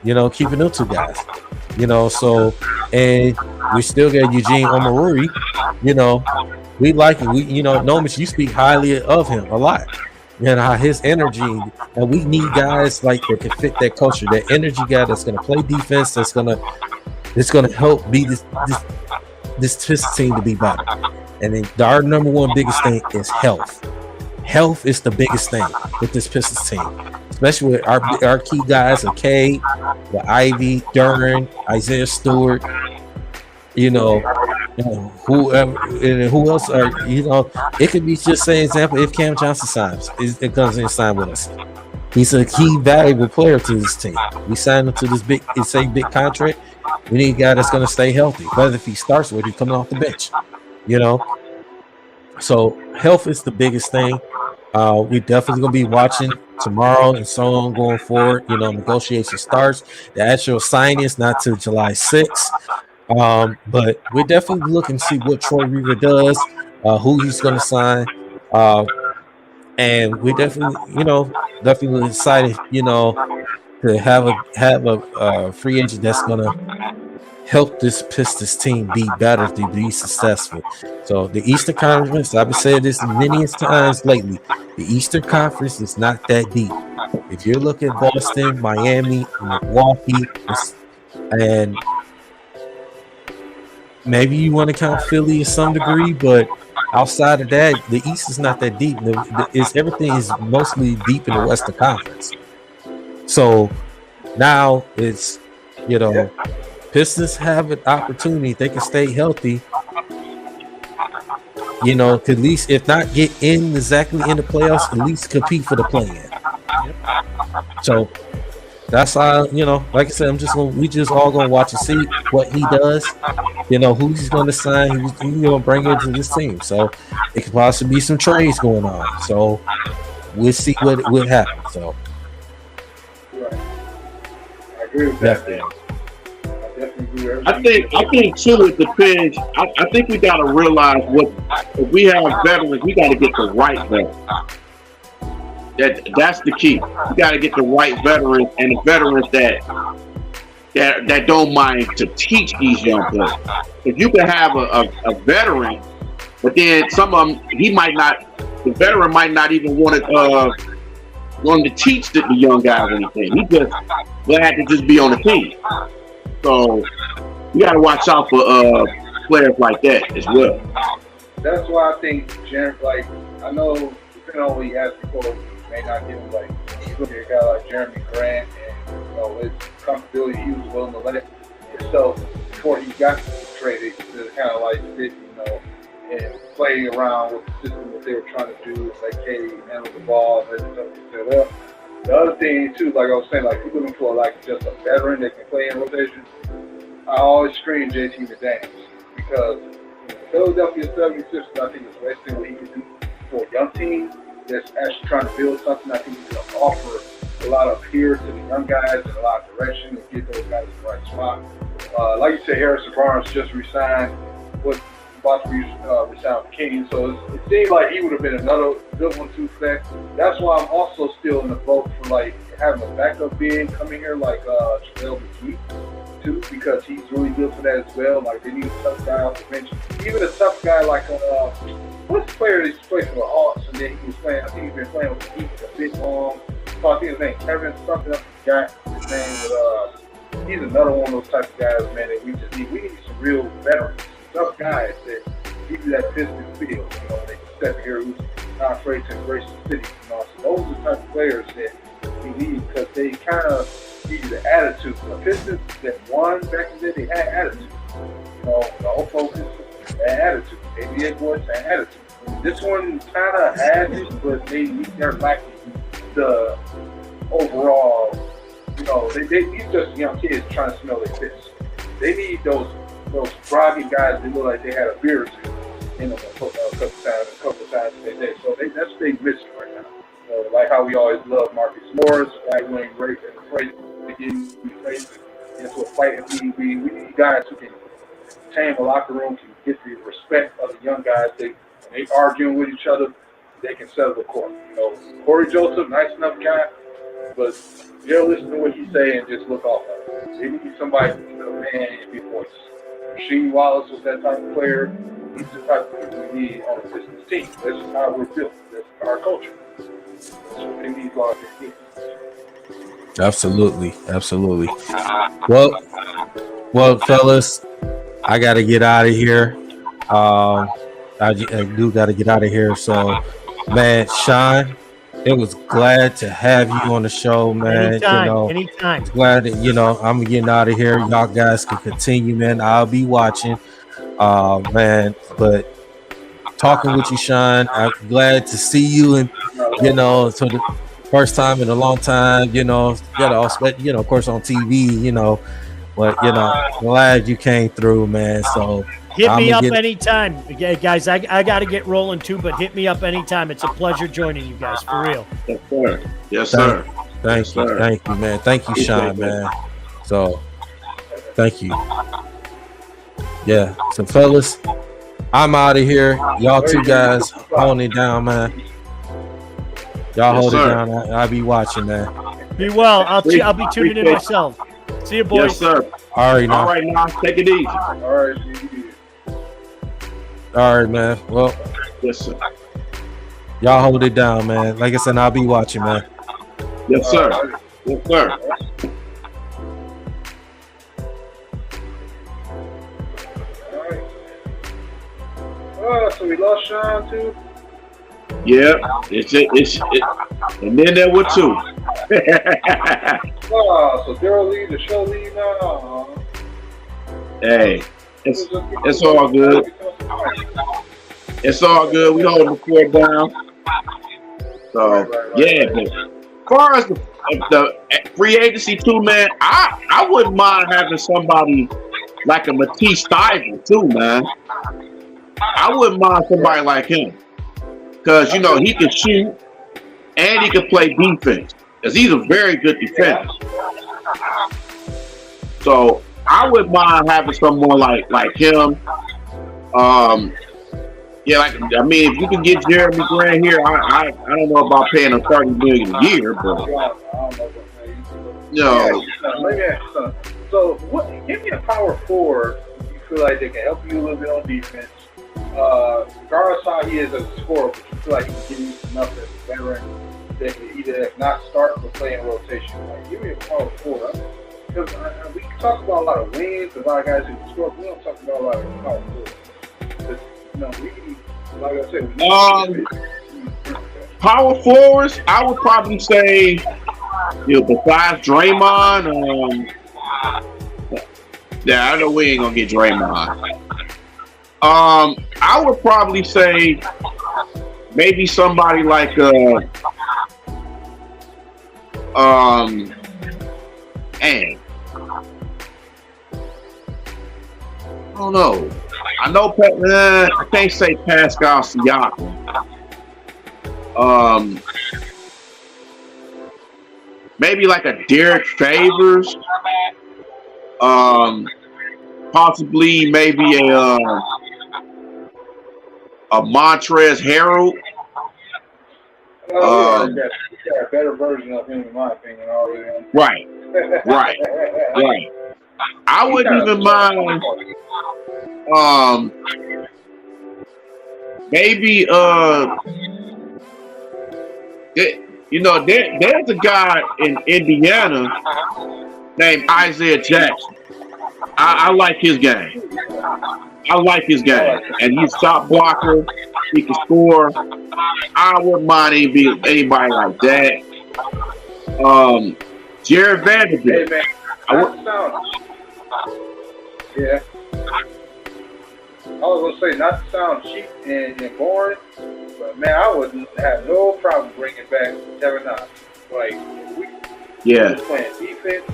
You know, keeping them two guys. You know, so, and we still got Eugene Omaruri. You know, we like it. We, you know, Nomis, you speak highly of him a lot. And his energy, and we need guys like that can fit that culture. That energy guy that's going to play defense. That's going to help be this Pistons team to be better. And then our number one biggest thing is health. Health is the biggest thing with this Pistons team, especially with our key guys, Cade, with Ivy, Duran, Isaiah Stewart. You know, whoever and who else are, you know, it could be just say example if Cam Johnson signs, it comes in and sign with us. He's a key valuable player to this team. We signed him to this big contract. We need a guy that's going to stay healthy, whether if he starts or he's coming off the bench, you know. So health is the biggest thing. We definitely gonna be watching tomorrow and so on going forward. You know, negotiation starts. The actual signing is not till July 6th. But we're definitely looking to see what Troy Weaver does, who he's going to sign, and we definitely excited, you know, to have a free agent that's going to help this Pistons team be better, to be successful. So the Eastern Conference, I've been saying this many times lately, the Eastern Conference is not that deep. If you're looking at Boston, Miami, Milwaukee, And maybe you want to count Philly to some degree, but outside of that, the East is not that deep. Everything is mostly deep in the Western Conference. So now it's, Pistons have an opportunity. They can stay healthy, to at least, if not get in exactly in the playoffs, at least compete for the play-in. So that's how, like I said, we just all gonna watch and see what he does, who he's gonna sign, who's gonna bring into this team. So it could possibly be some trades going on. So we'll see what happens. So right. I agree with that, man. I think too, it depends. I think we got to realize if we have veterans, we got to get the right veterans. That's the key. We got to get the right veterans, and the veterans that don't mind to teach these young players. If you can have a veteran, but then some of them, the veteran might not even want to teach the young guys anything. He just glad to just be on the team. So you got to watch out for players like that as well. That's why I think, I know, depending on what he asked before, he may not get him, you look at a guy like Jeremy Grant, and, his comfortability, he was willing to let it himself before he got traded to kind of sit, and play around with the system that they were trying to do, hey, handle the ball, and everything set up. The other thing, too, like I was saying, if you're looking for, just a veteran that can play in rotation, I always scream JT McDaniels, because the Philadelphia 76ers, I think, is wasting what he can do for a young team that's actually trying to build something. I think he's going to offer a lot of peer to the young guys and a lot of direction and get those guys in the right spot. Like you said, Harrison Barnes just resigned about to resign with King, so it seemed like he would have been another good one too for that. That's why I'm also still in the boat for having a backup big coming here JaVale McGee too, because he's really good for that as well. They need a tough guy off the bench. Even a tough guy what's the player that played for the Hawks and then he was playing? I think he's been playing with the Heat a bit long. So I think his name Kevin something. I forgot his name, but he's another one of those type of guys, man, that we just need. We need some real veterans. Tough guys that give you that Pistons feel, they can step here who's not afraid to embrace the city. So those are the type of players that we need because they kind of give you the attitude. The Pistons that won back in the day, they had attitude. The old folks had attitude. NBA boys had attitude. This one kind of has it, but they're lacking the overall, these just young kids trying to smell their fish. They need those groggy guys that look like they had a beer or two in them a couple times a day. So that's what they missing right now. Like how we always love Marcus Morris, Wayne Great, and afraid to get into a fight. And we need guys who can tame a locker room, can get the respect of the young guys. When they arguing with each other, they can settle the court. Corey Joseph, nice enough guy, but they'll listen to what he say and just look off of it. They need somebody who's a man and be voice. Rasheed Wallace was that type of player. He's the type of player we need on the Pistons team. That's just how we're built. That's our culture. That's what they need on their team. Absolutely. Well, fellas, I got to get out of here. I do got to get out of here. So, man, Sean, it was glad to have you on the show, man. Anytime. Glad that, I'm getting out of here. Y'all guys can continue, man. I'll be watching. Man, but talking with you, Sean, I'm glad to see you and, so the first time in a long time, of course on TV, but, glad you came through, man. So hit me up anytime. Yeah, guys, I got to get rolling too, but hit me up anytime. It's a pleasure joining you guys, for real. Yes, sir. Yes, sir. Thank you, man. Thank you, Sean, man. So, thank you. Yeah. So, fellas, I'm out of here. Y'all two guys holding it down, man. Y'all hold it down. I'll be watching, man. Be well. I'll be tuning in myself. See you, boys. Yes, sir. All right, now. Take it easy. All right. All right, man. Well, yes, sir. Y'all hold it down, man. Like I said, I'll be watching, man. Yes, sir. Yes, sir. So we lost Sean too. Yeah, and then there were two. Oh, so Daryl leave the show leave now. Hey, it's all good. It's all good. We holding the fort down. So yeah, but as far as the free agency too, man, I wouldn't mind having somebody like a Matisse Stiver too, man. I wouldn't mind somebody like him because you know he can shoot and he can play defense because he's a very good defender. So I wouldn't mind having someone like him. Yeah, like I mean, if you can get Jeremy Grant here, I don't know about paying him $30 million a year, but no. Let me ask you something. So, give me a power forward you feel like they can help you a little bit on defense. Regardless how he is as a scorer, but you feel like he can give you enough as a veteran that can either not start or play in rotation. Like, give me a power forward. Because we can talk about a lot of wins, a lot of guys who can score, but we don't talk about a lot of power forward. You know, like I said, power forwards, I would probably say, you know, besides Draymond, yeah, I know we ain't gonna get Draymond. I would probably say maybe somebody like and I don't know. I know I can't say Pascal Siakam. Maybe like a Derek Favors. Possibly maybe a Montrezl Harrell. you got a better version of him, in my opinion, already. Right. I wouldn't even mind. Maybe you know, there's a guy in Indiana named Isaiah Jackson. I like his game. And he's a shot blocker. He can score. I wouldn't mind anybody like that. Jared Vanderbilt. Hey, man, yeah. I was gonna say not to sound cheap and boring, but man, I wouldn't have no problem bringing back Kevin Knox. Like, he was playing defense,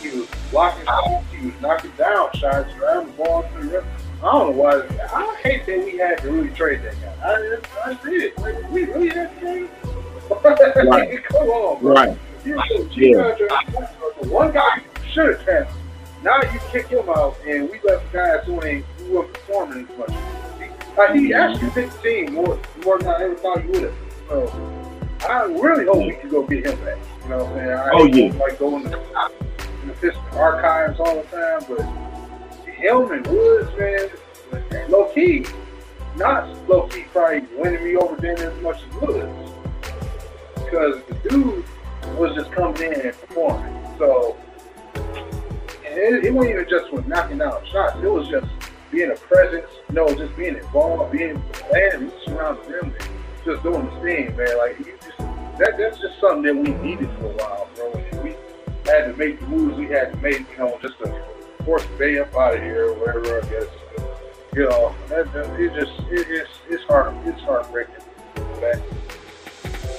he was blocking shots, he was knocking down shots, driving the ball to the rim. I don't know why. I hate that we had to really trade that guy. I did. Like, we really had to trade. Right. Come on, bro. Right. One guy should have transferred. Now you kick him out, and we left guys who weren't performing as much. He actually picked the team more than I ever thought he would have. So I really hope we can go get him back. You know what I'm saying? I like going to the Piston archives all the time, but him and Woods, man, low key, not low key probably winning me over there as much as Woods, because the dude was just coming in and performing. So. It wasn't even just with knocking down shots. It was just being a presence, just being involved, being playing around the rim, just doing the thing, man. Like that's just something that we needed for a while, bro. And we had to make the moves we had to make, just to force the Bay up out of here or whatever. I guess it's hard. It's heartbreaking. Man.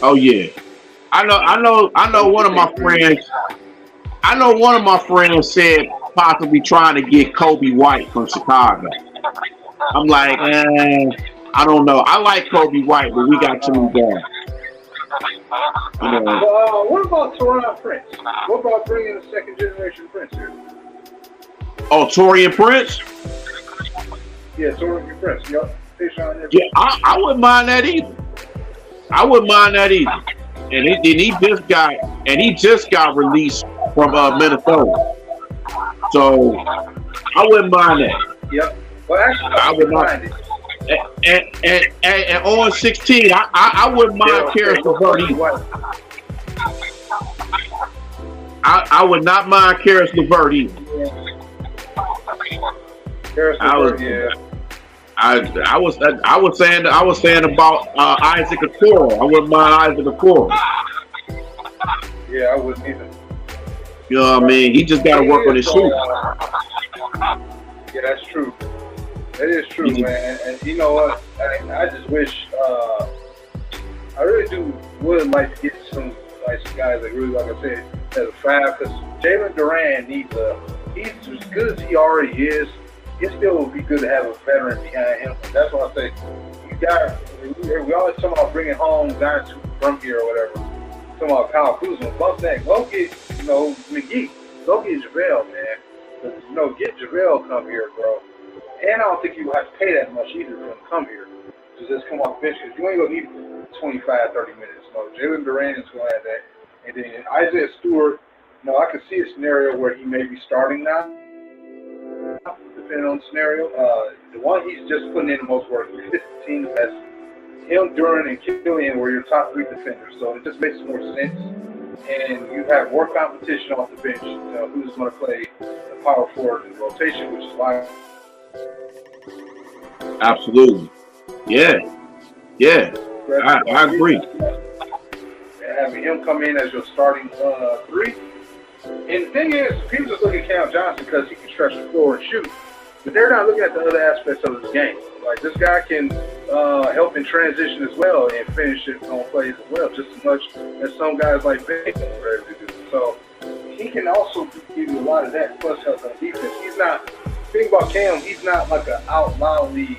Oh yeah, I know. One of my friends. I know one of my friends said possibly trying to get Kobe White from Chicago. I'm like, I don't know. I like Kobe White, but we got too many guys. What about Taurean Prince? What about bringing a second generation Prince here? Oh, Taurean Prince? Yeah, Taurean Prince. Yep. Yeah, I wouldn't mind that either. And he just got released from Minnesota. So I wouldn't mind that. Yep. Well, actually, I would mind it. And on 16, I wouldn't mind Karis LeVert either. I would not mind Karis LeVert either. I was saying about Isaac Okoro. I wouldn't mind Isaac Okoro. Yeah, I wouldn't either. You know what I mean? He just got to work on his shoot. Yeah, that's true. That is true, man. And you know what? I just wish. I really would like to get some guys like really, like I said, as a five, because Jalen Duran needs he's as good as he already is. It still would be good to have a veteran behind him. And that's why I say we always talk about bringing home guys from here or whatever. Talking about Kyle Kuzma, bump that. Go get McGee. Go get JaVale, man. Get JaVale come here, bro. And I don't think you will have to pay that much either for him to come here to just come off the bench, because you ain't gonna need 25, 30 minutes. No, Jalen Duran is gonna have that. And then Isaiah Stewart, I can see a scenario where he may be starting now, depending on the scenario. The one he's just putting in the most work, he fits the team the best. Him, Duran, and Killian were your top three defenders, so it just makes more sense. And you have more competition off the bench. Who's going to play the power forward in the rotation, which is why. Absolutely. Yeah. I agree. Having him come in as your starting three. And the thing is, people just look at Cam Johnson because he can stretch the floor and shoot. But they're not looking at the other aspects of his game. Like, this guy can help in transition as well and finish it on plays as well, just as much as some guys like Beligian are ready to do. So he can also give you a lot of that, plus help on defense. He's not, think about Cam, he's not like an out loudly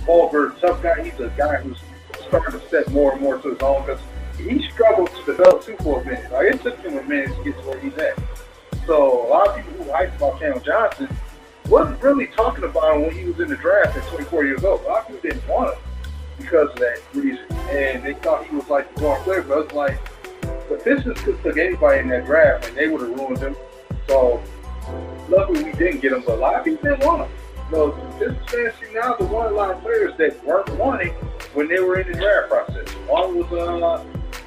vulgar tough guy. He's a guy who's starting to step more and more to his own, because he struggled to develop too for a minute. Like, it took him a minute to get to where he's at. So a lot of people who hype about Cam Johnson wasn't really talking about him when he was in the draft at 24 years old. A lot of people didn't want him because of that reason. And they thought he was like the wrong player. But it's like, the Pistons could took anybody in that draft and they would have ruined him. So luckily we didn't get him, but a lot of people didn't want him. So the Pistons fans see now the one a lot of players that weren't wanting when they were in the draft process. One was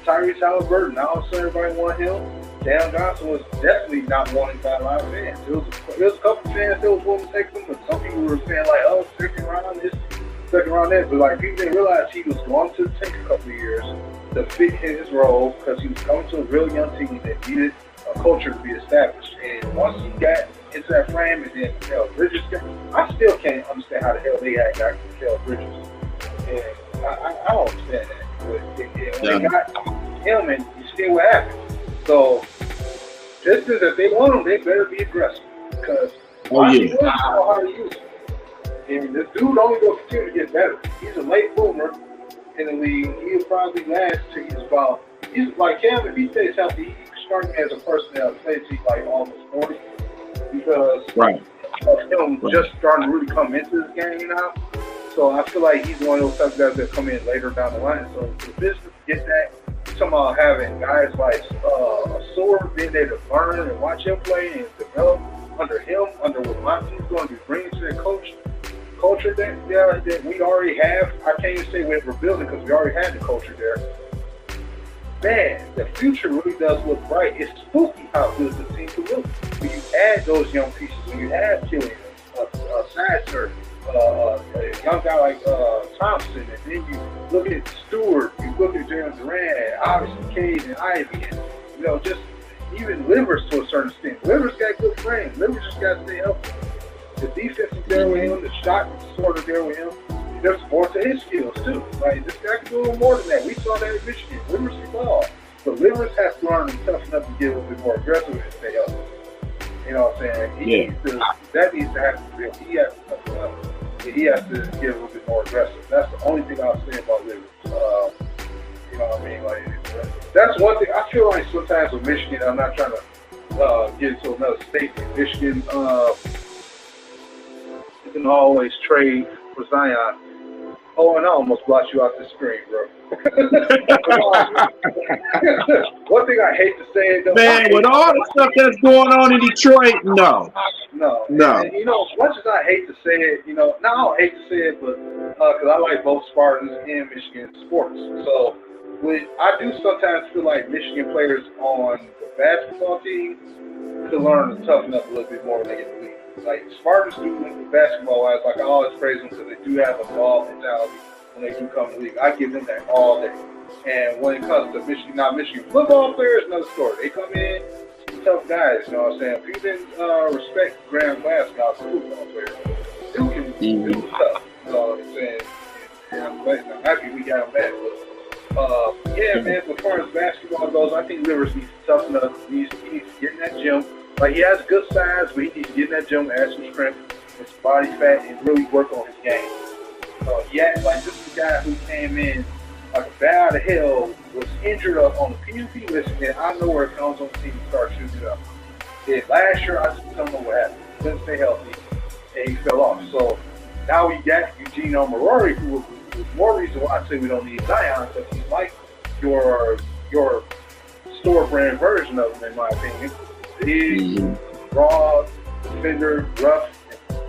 Tyrese Halliburton. Now all of a sudden everybody wanted him. Cam Johnson was definitely not wanted by a lot of fans. There was a couple fans that was willing to take him, but some people were saying like, oh, second round this, second round that. But like, people didn't realize he was going to take a couple of years to fit his role, because he was coming to a real young team that needed a culture to be established. And once he got into that frame, and then Bridges, I still can't understand how the hell they had got Mikal Bridges. And I don't understand that. But when they got him, and you see what happened. So, just as if they want him, they better be aggressive, because he doesn't know how to use him. And this dude only going to continue to get better. He's a late bloomer in the league. He'll probably last till he's like Cam, if he stays healthy, he's starting as a person that plays like almost 40, because of him just starting to really come into this game now. So I feel like he's one of those type of guys that come in later down the line. So the business get that. Talking about having guys like Sword being able to learn and watch him play and develop under him, under what Monty's going to be bringing to the culture that we already have. I can't even say we're building, because we already had the culture there. Man, the future really does look bright. It's spooky how good the team can look when you add those young pieces. When you add Killian, Sasser, a young guy like Thompson, and then you look at Stewart, you look at Jalen Duran, obviously Cade and Ivy, and just even Livers to a certain extent. Livers got good frame. Livers just got to stay healthy. The defense is there with him. The shot is sort of there with him. There's more to his skills too. Like, this guy can do a little more than that. We saw that in Michigan. Livers can ball, but Livers has to learn and tough enough to get a little bit more aggressive and stay healthy. You know what I'm saying? That needs to happen for him. He has to tough enough. He has to get a little bit more aggressive. That's the only thing I'll say about Livers. You know what I mean? Like, that's one thing. I feel like sometimes with Michigan, I'm not trying to get into another state. Michigan can always trade for Zion. Oh, and I almost blocked you out the screen, bro. One thing I hate to say, though, man, with all the stuff that's going on in Detroit, no. And, as much as I hate to say it, I don't hate to say it, but because I like both Spartans and Michigan sports. So I do sometimes feel like Michigan players on the basketball team could learn to toughen up a little bit more when they get in the league. like smartest dude in basketball wise. Like I always praise them because they do have a ball mentality when they do come to the league. I give them that all day. And when it comes to Michigan football players, another story. They come in, tough guys, you know what I'm saying? If you didn't respect Graham Glasgow as a football player, Duke can do tough, you know what I'm saying? And I'm happy we got him back. But, yeah, man, as far as basketball goes, I think Rivers needs to toughen up. He needs to get in that gym. Like, he has good size, but he needs to get in that gym, add some strength, his body fat, and really work on his game. Yeah, like, this is a guy who came in like a bat out of hell, was injured up on the PUP list, and I know where it comes on the team to start shooting it up. And last year, I just don't know what happened. He couldn't stay healthy, and he fell off. So now we got Eugene Omarori, who was more reason why I say we don't need Zion, because he's like your store brand version of him, in my opinion. Big, raw, defender, rough.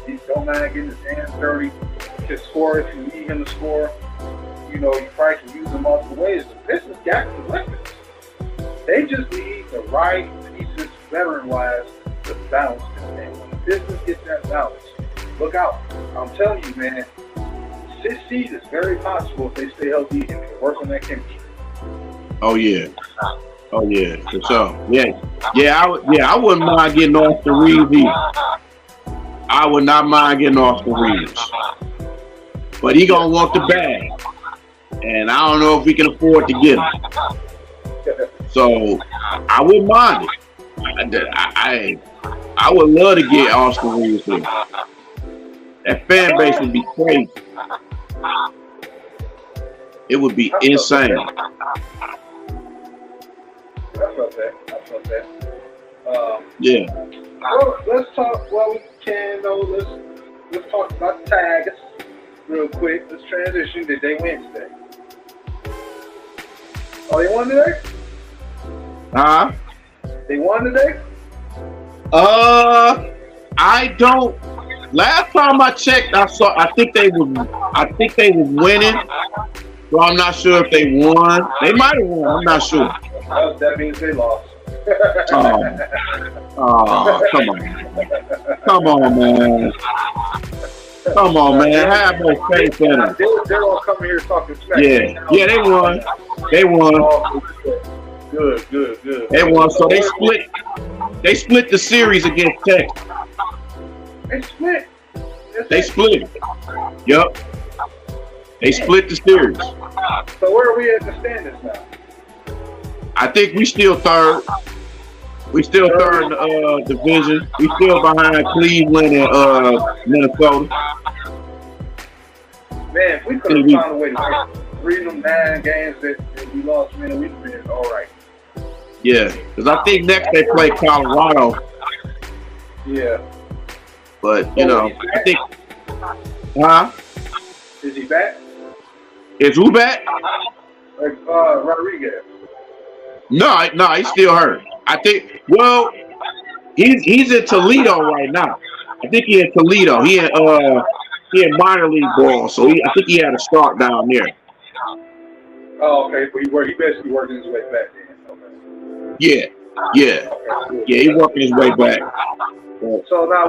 He don't mind getting his hands dirty. He can score if you need him to score. You know, you probably can use them multiple ways. The Pistons got the weapons. They just need the right pieces, veteran-wise, to balance this thing. When the Pistons get that balance, look out. I'm telling you, man, 6th seed is very possible if they stay healthy and can work on that chemistry. Oh yeah, for sure. Yeah, I wouldn't mind getting off the Reeves either. I would not mind getting off the Reeves, but he gonna want the bag. And I don't know if we can afford to get him. So I wouldn't mind it. I would love to get Austin Reeves here. That fan base would be crazy. It would be insane. I felt that. Yeah. Well, let's talk while we can, though. Let's talk about the Tigers real quick. Let's transition to day Wednesday. Oh, they won today? Huh? They won today? I don't. Last time I checked, I think they was winning. So I'm not sure if they won. They might have won. I'm not sure. That means they lost. Oh, come on. Come on, man. Come on, man. Have more faith in them. They're all coming here talking smack. Yeah, they won. They won. Oh, good. They won. So they split the series against Texas. They split. Yep. They split the series. So where are we at the standings now? I think we still third. We still third in the division. We still behind Cleveland and Minnesota. Man, if we could have found a way to win 3 of them 9 games that we lost, man, we'd have been all right. Yeah, because I think next they play Colorado. Yeah. But, you know, I think... Huh? Is he back? Is who back? Rodriguez. No, he's still hurt. I think, well, he's in Toledo right now. I think he's in Toledo. He in minor league ball, so I think he had a start down there. Oh, okay. So he basically working his way back then. Okay. Yeah. He's working his way back. So now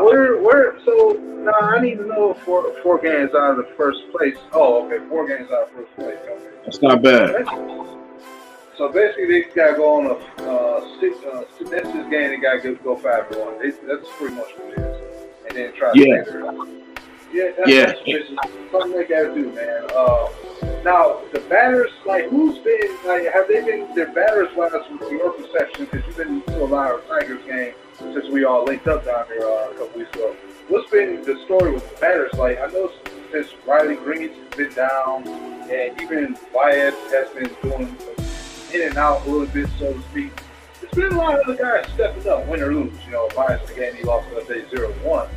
now I need to know four games out of the first place. Oh, okay, 4 games out of first place. Okay. That's not bad. So basically, they got to go on a 6. That's this game. They got to go 5-1. That's pretty much what it is. And then try to stay there. Yeah, that's something they got to do, man. Now the batters, like, have they been their batters wise from your perception? Because you've been to a lot of Tigers games since we all linked up down there a couple weeks ago. What's been the story with the batters? Like, I know since Riley Green's been down, and even Baez has been doing in and out a little bit, so to speak. There's been a lot of other guys stepping up, win or lose. You know, Baez the game he lost, let's say 0-1.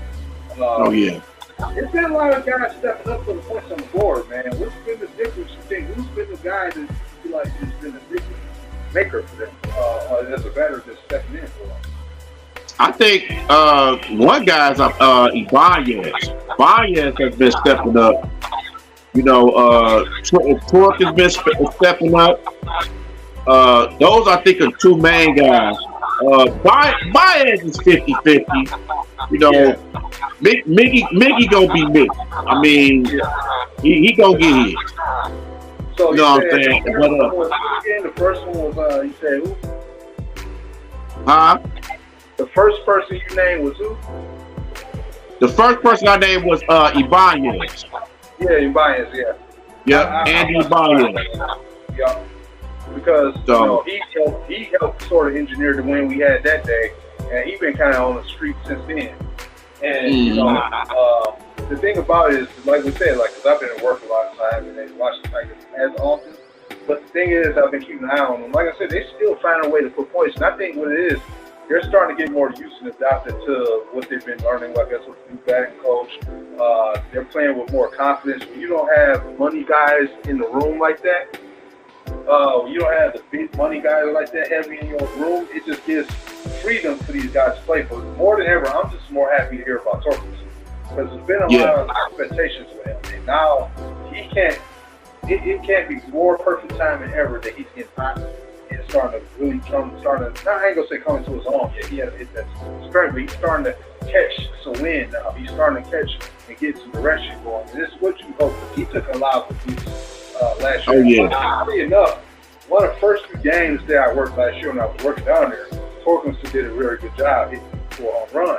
Oh yeah. There's been a lot of guys stepping up for the points on the board, man. What's been the difference? You think who's been the guy that you feel like has been a difference maker for them as a batter that's stepping in for them? I think one guy's Ibanez. Ibanez has been stepping up. You know, Torque has been stepping up. Those, I think, are 2 main guys. Baez is 50-50. You know, Mickey gonna be Mickey. I mean, he gonna get hit. So You know what I'm saying? The first one was you said who? Huh? The first person you named was who? The first person I named was Ibanez. Yeah, Ibanez, yeah. Yeah, Andy Ibanez. Yeah. Because he helped sort of engineer the win we had that day, and he's been kind of on the street since then. And you know, the thing about it is, like we said, like, because I've been at work a lot of times and they watch the Tigers as often. But the thing is, I've been keeping an eye on them. Like I said, they still find a way to put points. And I think what it is, they're starting to get more used and adapted to what they've been learning, I guess, with the new batting coach. They're playing with more confidence. When you don't have money guys in the room like that, you don't have the big money guys like that heavy in your room, it just gives freedom for these guys to play. But more than ever, I'm just more happy to hear about Torres. Because there's been a lot of expectations with him. And now he can't, it can't be more perfect time than ever that he's getting hot and starting to really I ain't going to say coming to his own yet. He had to hit that strength, but he's starting to catch some wind now. He's starting to catch and get some direction going. And this is what you hope. He took a lot of abuse last year. Oh, yeah. Funny enough, one of the first few games that I worked last year when I was working down there, Torkinson did a very good job hitting for a home run.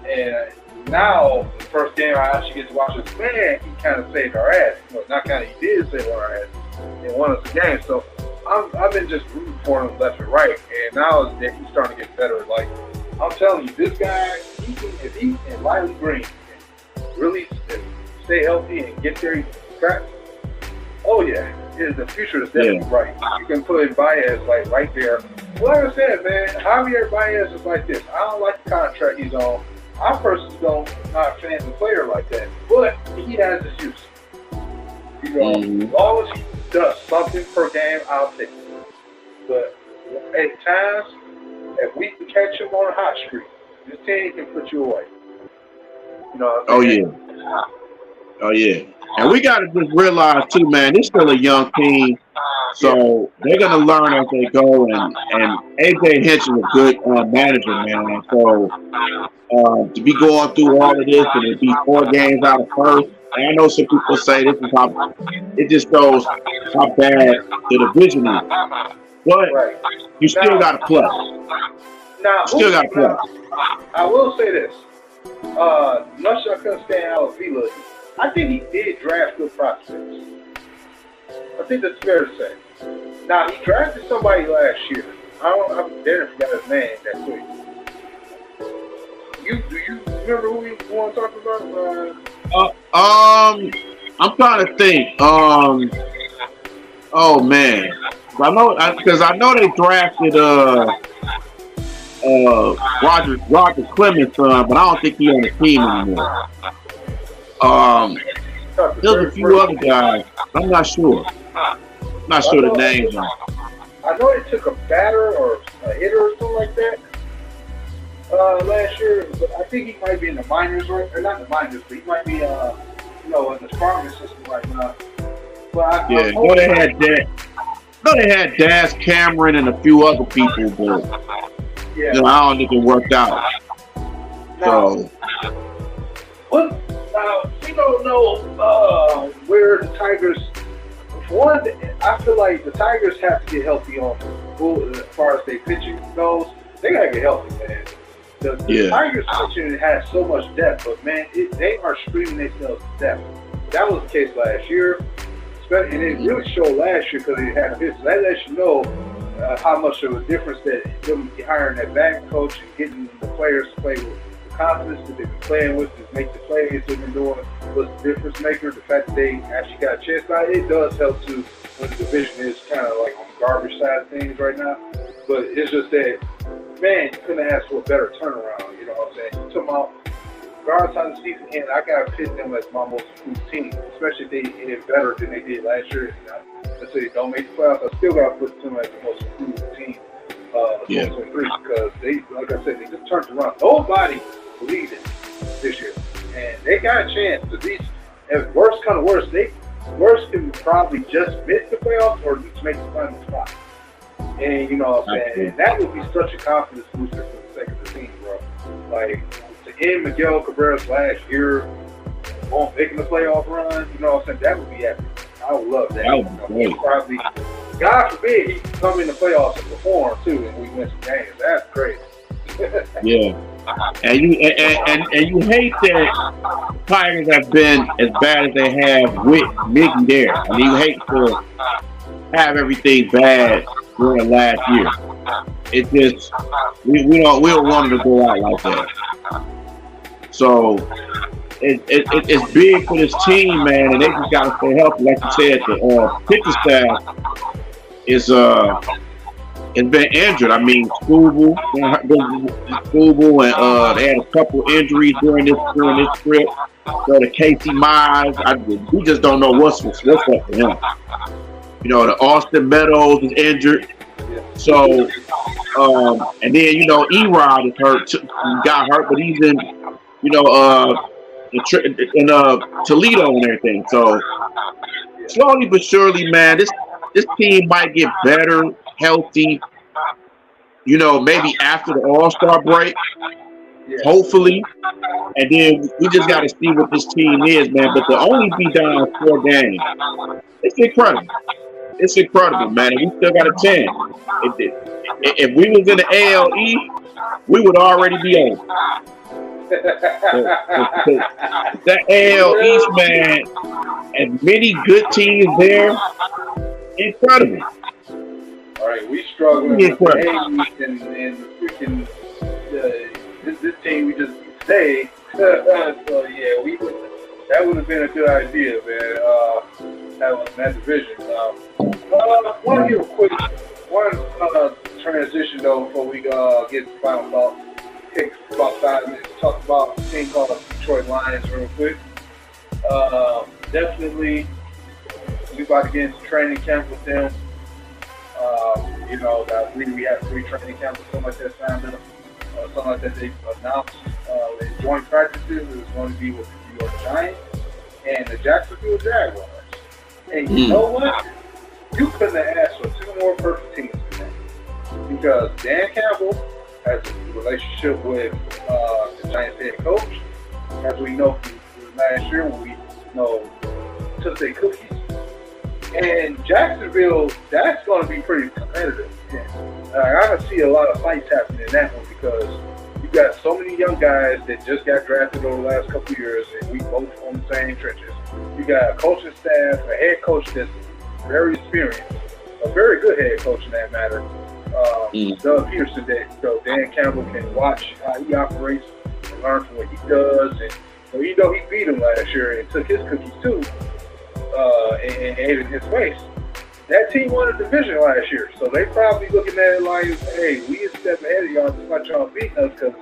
And now, the first game I actually get to watch this man, he kind of saved our ass. Well, not kind of, he did save our ass and won us the game. So I've been just rooting for him left and right. And now that he's starting to get better, like, I'm telling you, this guy, if he and Riley Green can really stay healthy and get there back, oh yeah, the future is definitely bright. You can put Baez like right there. Well, like I said, man, Javier Baez is like this. I don't like the contract he's on. I personally not a fan of the player like that, but he has his use. You know, as long as he does something per game, I'll take it. But at times, if we can catch him on a hot streak, this team can put you away. You know what I'm saying? Oh yeah. And we got to just realize too, man, it's still a young team, so they're gonna learn as they go. And AJ Hinch is a good manager, man. So to be going through all of this and to be 4 games out of first, and I know some people say this is how it just shows how bad the division is. But you still got to play. Now, still got to play. I will say this: much I couldn't stand Alavila. I think he did draft good prospects. I think that's fair to say. Now, he drafted somebody last year. I'm there to forget his name that quick. Do you remember who you want to talk about? I'm trying to think. Oh man, I know they drafted Roger Clemens' son, but I don't think he's on the team anymore. There's a few other guys. I'm not sure. Not sure the names. I know they took a batter or a hitter or something like that last year, but I think he might be in the minors, or not the minors, but he might be, in the farming system right now. But I know they had that. I know they had Daz Cameron and a few other people, but I don't think it worked out. So. Now, we don't know where the Tigers. For one, I feel like the Tigers have to get healthy on as far as their pitching goes. They gotta get healthy, man. The Tigers pitching has so much depth, but man, they are streaming themselves to death. That was the case last year, and it really showed last year because they had a hit. So that lets you know how much of a difference that them hiring that batting coach and getting the players to play with confidence that they've been playing with to make the plays they've been doing was the difference maker. The fact that they actually got a chance now, it does help too when the division is kind of like on the garbage side of things right now. But it's just that, man, you couldn't ask for a better turnaround. You know what I'm saying? You talking about regardless of the season end, I got to pit them as my most improved team, especially if they did better than they did last year. Let's say they don't make the playoffs, I still got to put them as the most improved team. 2023 because they, like I said, they just turned around. Nobody believed it this year, and they got a chance. At least, if worst come to worst, worst can probably just miss the playoffs or just make the final spot. And you know what I'm saying? And that would be such a confidence booster for the sake of the team, bro. Like to end Miguel Cabrera's last year on making the playoff run, you know what I'm saying? That would be epic. I would love that. That would be great. Probably, God forbid, he come in the playoffs and perform too, and we win some games. That's great. Yeah. And you hate that Tigers have been as bad as they have with Miggy there. I mean, you hate to have everything bad during the last year. It just we don't want them to go out like that. So it's big for this team, man, and they just got to stay healthy. Like you said, the pitching staff is it's been injured. I mean, Scooble, and they had a couple injuries during this trip. So the Casey Mize, we just don't know what's up for him. You know, the Austin Meadows is injured. So, and then Erod is hurt. Got hurt, but he's in, in Toledo and everything. So slowly but surely, man, this team might get better, healthy. Maybe after the All-Star break, hopefully. And then we just got to see what this team is, man. But to only be down 4 games, it's incredible. It's incredible, man. And we still got a chance. If we was in the AL East, we would already be over. That AL East, man, and many good teams there, incredible. All right, we struggling with the A's and freaking this team. We just stay. So yeah, that would have been a good idea, man. That division. Want to give a quick transition though before we get to final thoughts. Take about 5 minutes to talk about a team called the Detroit Lions real quick. Definitely, we about to get into training camp with them. I believe we have 3 training camps or something like that signed up. Something like that they announced in joint practices. It's going to be with the New York Giants and the Jacksonville Jaguars. And you know what? You couldn't have asked for 2 more perfect teams than that. Because Dan Campbell has a relationship with the Giants head coach. As we know from last year when we took their cookies. And Jacksonville, that's going to be pretty competitive. I see a lot of fights happening in that one because you got so many young guys that just got drafted over the last couple of years, and we both on the same trenches. You got a coaching staff, a head coach that's very experienced, a very good head coach in that matter. Doug Peterson, that Dan Campbell can watch how he operates and learn from what he does. And so he beat him last year and took his cookies too. And ate in his face. That team won a division last year, so they probably looking at it like, hey, we a step ahead of y'all just like y'all beating us because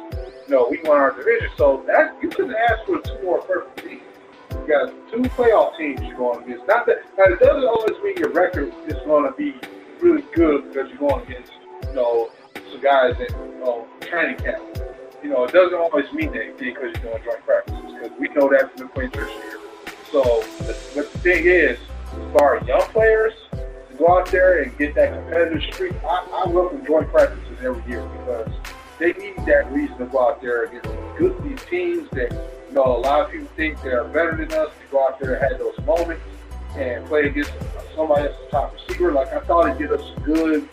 we won our division. So that you couldn't ask for 2 more perfect teams. You got 2 playoff teams you're going against. Not that it doesn't always mean your record is going to be really good because you're going against some guys in training camp. It doesn't always mean that because you're doing joint practices because we know that from the Queen this year. So, but the thing is, as far as young players to go out there and get that competitive streak, I welcome joint practices every year because they need that reason to go out there against these teams that a lot of people think they are better than us. To go out there and have those moments and play against somebody that's a top receiver. Like I thought it did us good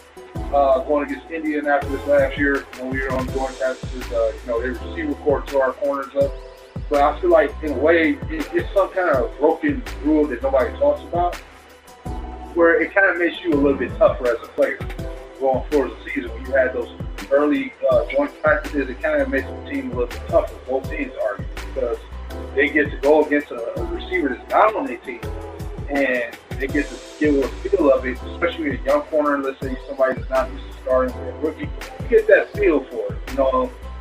going against Indianapolis last year when we were on joint practices. They receiver court to our corners up. But I feel like, in a way, it's some kind of broken rule that nobody talks about, where it kind of makes you a little bit tougher as a player going forward the season. When you had those early joint practices, it kind of makes the team a little bit tougher. Both teams argue because they get to go against a receiver that's not on their team, and they get to get a feel of it, especially a young corner. Let's say somebody that's not used to starting with a rookie, you get that feel for it.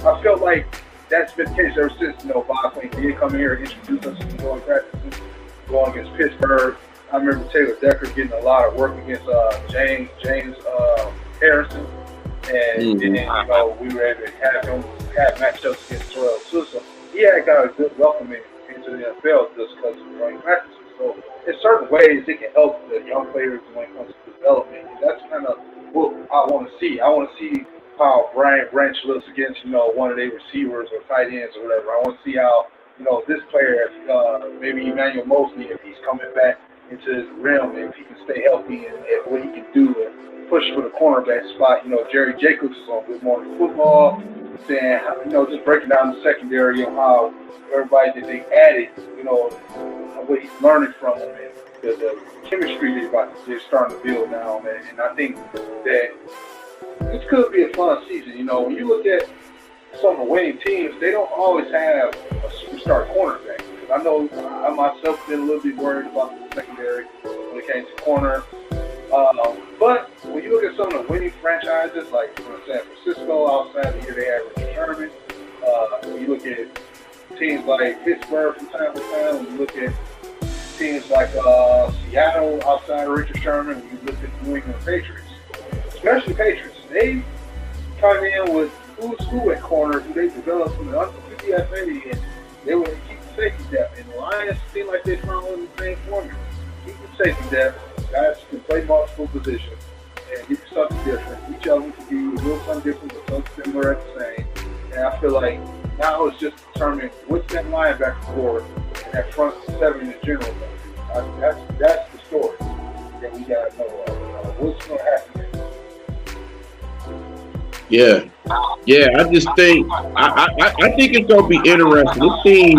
I felt like that's been the case ever since, Bob Quinn did come here and introduce us to joint practices, going against Pittsburgh. I remember Taylor Decker getting a lot of work against James Harrison. And then, we were able to have matchups against Terrell Swift. So he had got a good welcome into the NFL just because of joint practices. So in certain ways, it can help the young players when it comes to development. And that's kind of what I want to see. I want to see how Brian Branch looks against, one of their receivers or tight ends or whatever. I want to see how, this player, maybe Emmanuel Mosley, if he's coming back into his realm, if he can stay healthy and what he can do and push for the cornerback spot. Jerry Jacobs is on Good Morning Football, saying, just breaking down the secondary and how everybody that they added, what he's learning from them and the chemistry they're starting to build now, man. And I think that this could be a fun season. When you look at some of the winning teams, they don't always have a superstar cornerback. Because I know I myself been a little bit worried about the secondary when it came to corner. But when you look at some of the winning franchises, like San Francisco, outside the year they had Richard Sherman. When you look at teams like Pittsburgh from time to time, when you look at teams like Seattle outside of Richard Sherman, when you look at New England Patriots, especially Patriots, they come in with who's who at corner, who they developed from the UDFA, and they would keep the safety depth. And the Lions seem like they're following the same formula. Keep the safety depth. Guys can play multiple positions and get something different. Each of them can be a little something different, but something similar at the same. And I feel like now it's just determining what's that linebacker core and that front seven in general. That's the story that we got to know of. What's going to happen? Yeah, I just think I think it's gonna be interesting. This team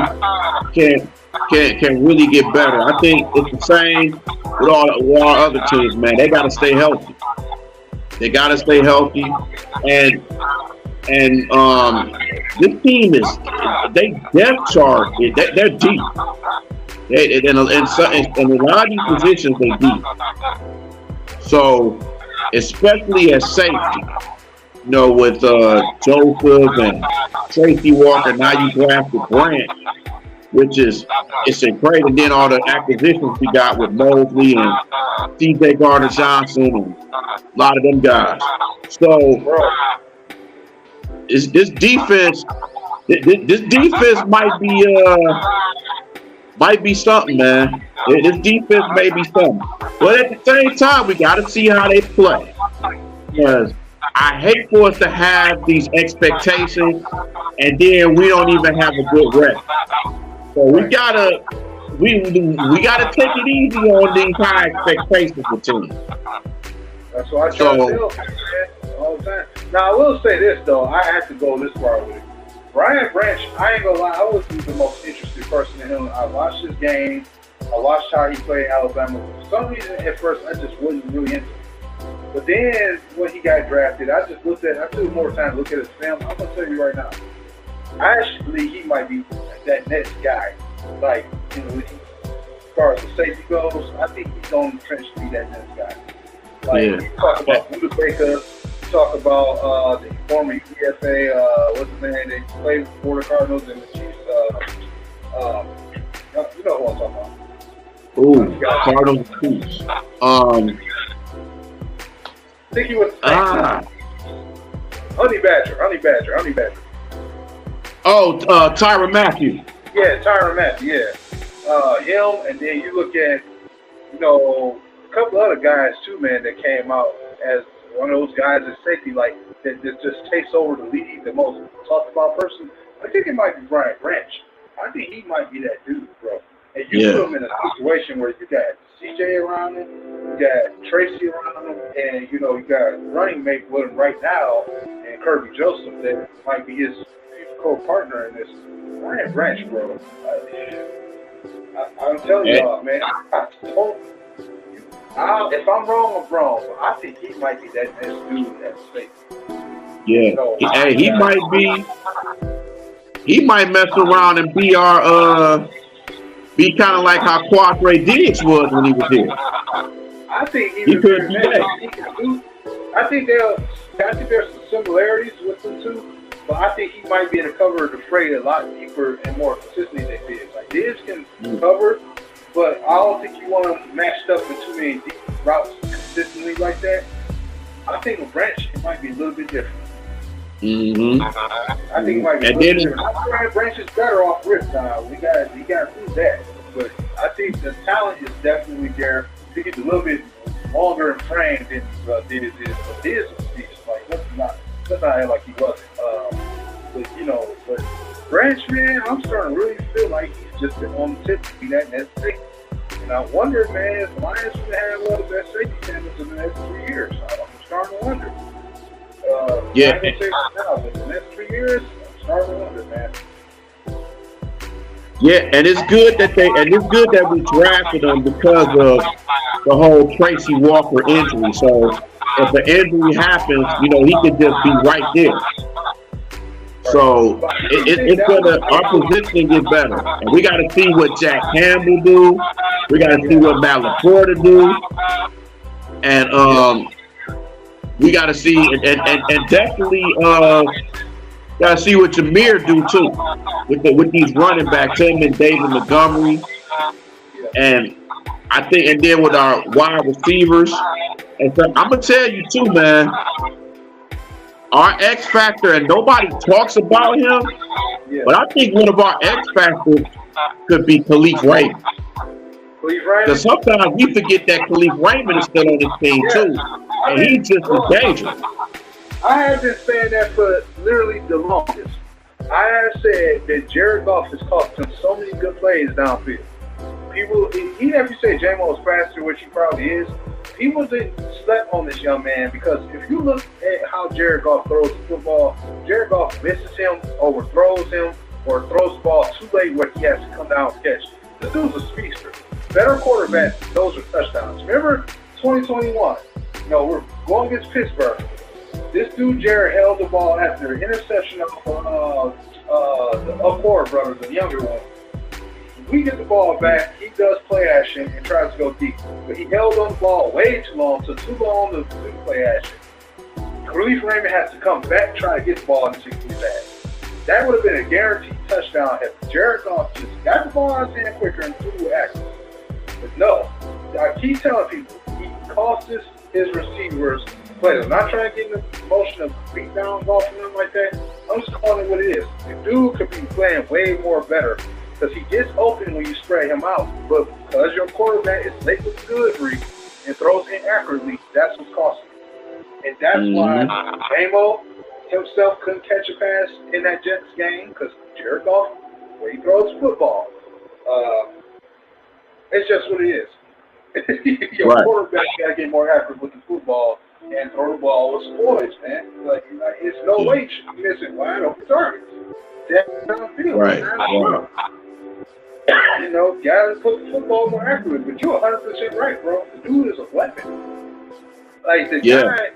can really get better. I think it's the same with all our other teams, man. They gotta stay healthy. And this team they depth chart. They're deep. In a lot of these positions they deep. So especially at safety. With Joseph and Tracy Walker, now you drafted Branch, which is great. And then all the acquisitions we got with Mosley and C.J. Gardner-Johnson and a lot of them guys. So this defense might be something, man. This defense may be something. But at the same time, we got to see how they play. Because I hate for us to have these expectations and then we don't even have a good rep. So we gotta take it easy on these high expectations for teams. That's what I try to tell people, man, all the time. Now I will say this though, I have to go this far with it. Brian Branch, I ain't gonna lie, I wasn't the most interested person in him. I watched his game, I watched how he played Alabama. For some reason at first I just wasn't really into it. But then when he got drafted, I took more time to look at his film. I'm gonna tell you right now, I actually believe he might be that next guy. Like, as far as the safety goes, I think he's on the trench to be that next guy. Like, you talk about Buda Baker, you talk about the former UDFA, what's his name? They played for the Cardinals and the Chiefs. You know who I'm talking about. Ooh, Cardinals Chiefs. I think he was Honey Badger. Oh, Tyrann Mathieu. Yeah, Tyrann Mathieu, yeah. Him, and then you look at, a couple other guys too, man, that came out as one of those guys at safety, like, that just takes over the league, the most talked about person. I think it might be Brian Branch. I think he might be that dude, bro. And you put him in a situation where you got CJ around him, you got Tracy around him, and you got running mate with him right now, and Kirby Joseph that might be his co-partner in this. Brian Branch, bro. I'm telling y'all, man. If I'm wrong, I'm wrong. But I think he might be that next dude at state. Yeah. Hey, he might be. He might mess around and be be kind of like how Quadre Diggs was when he was here. I think he could be that. I think there's some similarities with them too, but I think he might be able to cover the fray a lot deeper and more consistently than Diggs. Like Diggs can cover, but I don't think you want him matched up in too many deep routes consistently like that. I think with Branch, it might be a little bit different. I think it might be a little different. I think Branch is better off Rip now. We got to prove that. But I think the talent is definitely there. I think it's a little bit longer in frame than Diz is. But Diz is a beast. Like, let's not let's not act like he wasn't. But Branch, man, I'm starting to really feel like he's just been on the tip to be that next safety. And I wonder, man, if the Lions would have one of the best safety standards in the next 3 years. I'm starting to wonder. Yeah. I can say right now, but the next 3 years, I'm starting to wonder, man. Yeah, and it's good that we drafted him because of the whole Tracy Walker injury. So if an injury happens, he could just be right there. So it's gonna, our position get better, and we got to see what Jack Campbell do. We got to see what Matt LaPorta do, and we got to see and definitely got to see what Jameer do too with these running backs, him and David Montgomery, and I think, and then with our wide receivers. And so I'm gonna tell you too, man. Our X factor, and nobody talks about him, but I think one of our X factors could be Khalif Raymond. Because sometimes we forget that Khalif Raymond is still on this team too, and he's just as dangerous. I have been saying that for literally the longest. I have said that Jared Goff has cost him so many good plays downfield. People, even if you say J-Mo is faster, which he probably is, people didn't slept on this young man because if you look at how Jared Goff throws the football, Jared Goff misses him, overthrows him, or throws the ball too late where he has to come down and catch. This dude's a speedster. Better quarterback, those are touchdowns. Remember 2021, we're going against Pittsburgh. This dude, Jared, held the ball after an interception of the Upcore brothers, the younger one. We get the ball back, he does play action and tries to go deep. But he held on the ball way too long, took too long to do play action. Khalif Raymond has to come back, try to get the ball into his ass. That would have been a guaranteed touchdown if Jared Goff just got the ball in his hand quicker and threw it accuracy. But no, I keep telling people, he costs his receivers plays. I'm not trying to get in the motion of beat down golf and nothing like that. I'm just calling it what it is. The dude could be playing way more better because he gets open when you spray him out. But because your quarterback is late with the delivery and throws inaccurately, that's what's costing him. And that's why J-Mo himself couldn't catch a pass in that Jets game because Jared Goff, where he throws the football, it's just what it is. Your quarterback got to get more accurate with the football and throw the ball with poise, man. Like it's no way you should be missing wide open targets. That's downfield. Right. Guys put the football more accurate, but you're 100% right, bro. The dude is a weapon. Like the guy,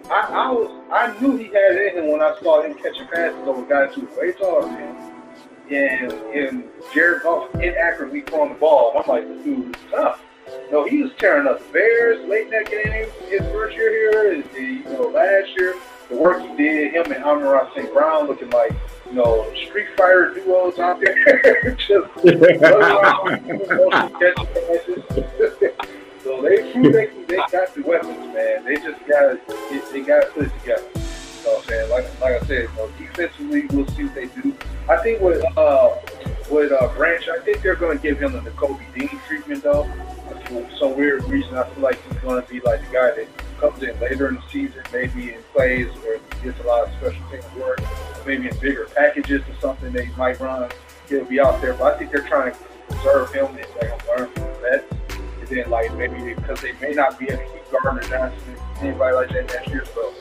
I knew he had it in him when I saw him catching passes over guys who were way taller than him. And Jared Goff inaccurately throwing the ball. I'm like, this dude is tough. No, he was tearing up the Bears late in that game. His first year here, last year, the work he did, him and Amon-Ra St. Brown looking like, Street Fighter duos out there. Just catching passes. So they proved they got the weapons, man. They just got to put it together. You know what I'm saying? Like I said, defensively, we'll see what they do. I think with Branch, I think they're going to give him the Nakobe Dean treatment, though. For some weird reason, I feel like he's going to be like the guy that comes in later in the season, maybe in plays where he gets a lot of special teams work, maybe in bigger packages or something they might run. He'll be out there, but I think they're trying to preserve him and let him learn from the vets. And then, maybe because they may not be able to keep Gardner Johnson, anybody like that next year, so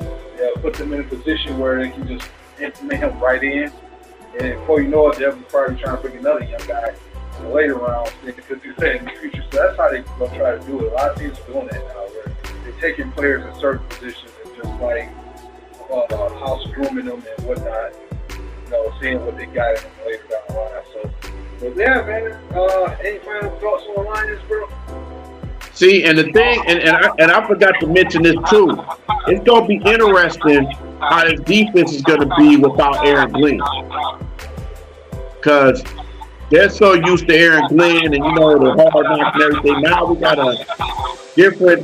put them in a position where they can just implement him right in. And before you know it, they'll be probably trying to bring another young guy in the later rounds because do that in the future. So that's how they're going to try to do it. A lot of teams are doing that now, where they're taking players in certain positions and just house grooming them and whatnot. Seeing what they got in them later down the line. So, but yeah, man. Any final thoughts on the Lions, bro? See, and the thing, and I forgot to mention this too. It's gonna be interesting how this defense is gonna be without Aaron Glenn, because they're so used to Aaron Glenn and the hard knocks and everything. Now we got a different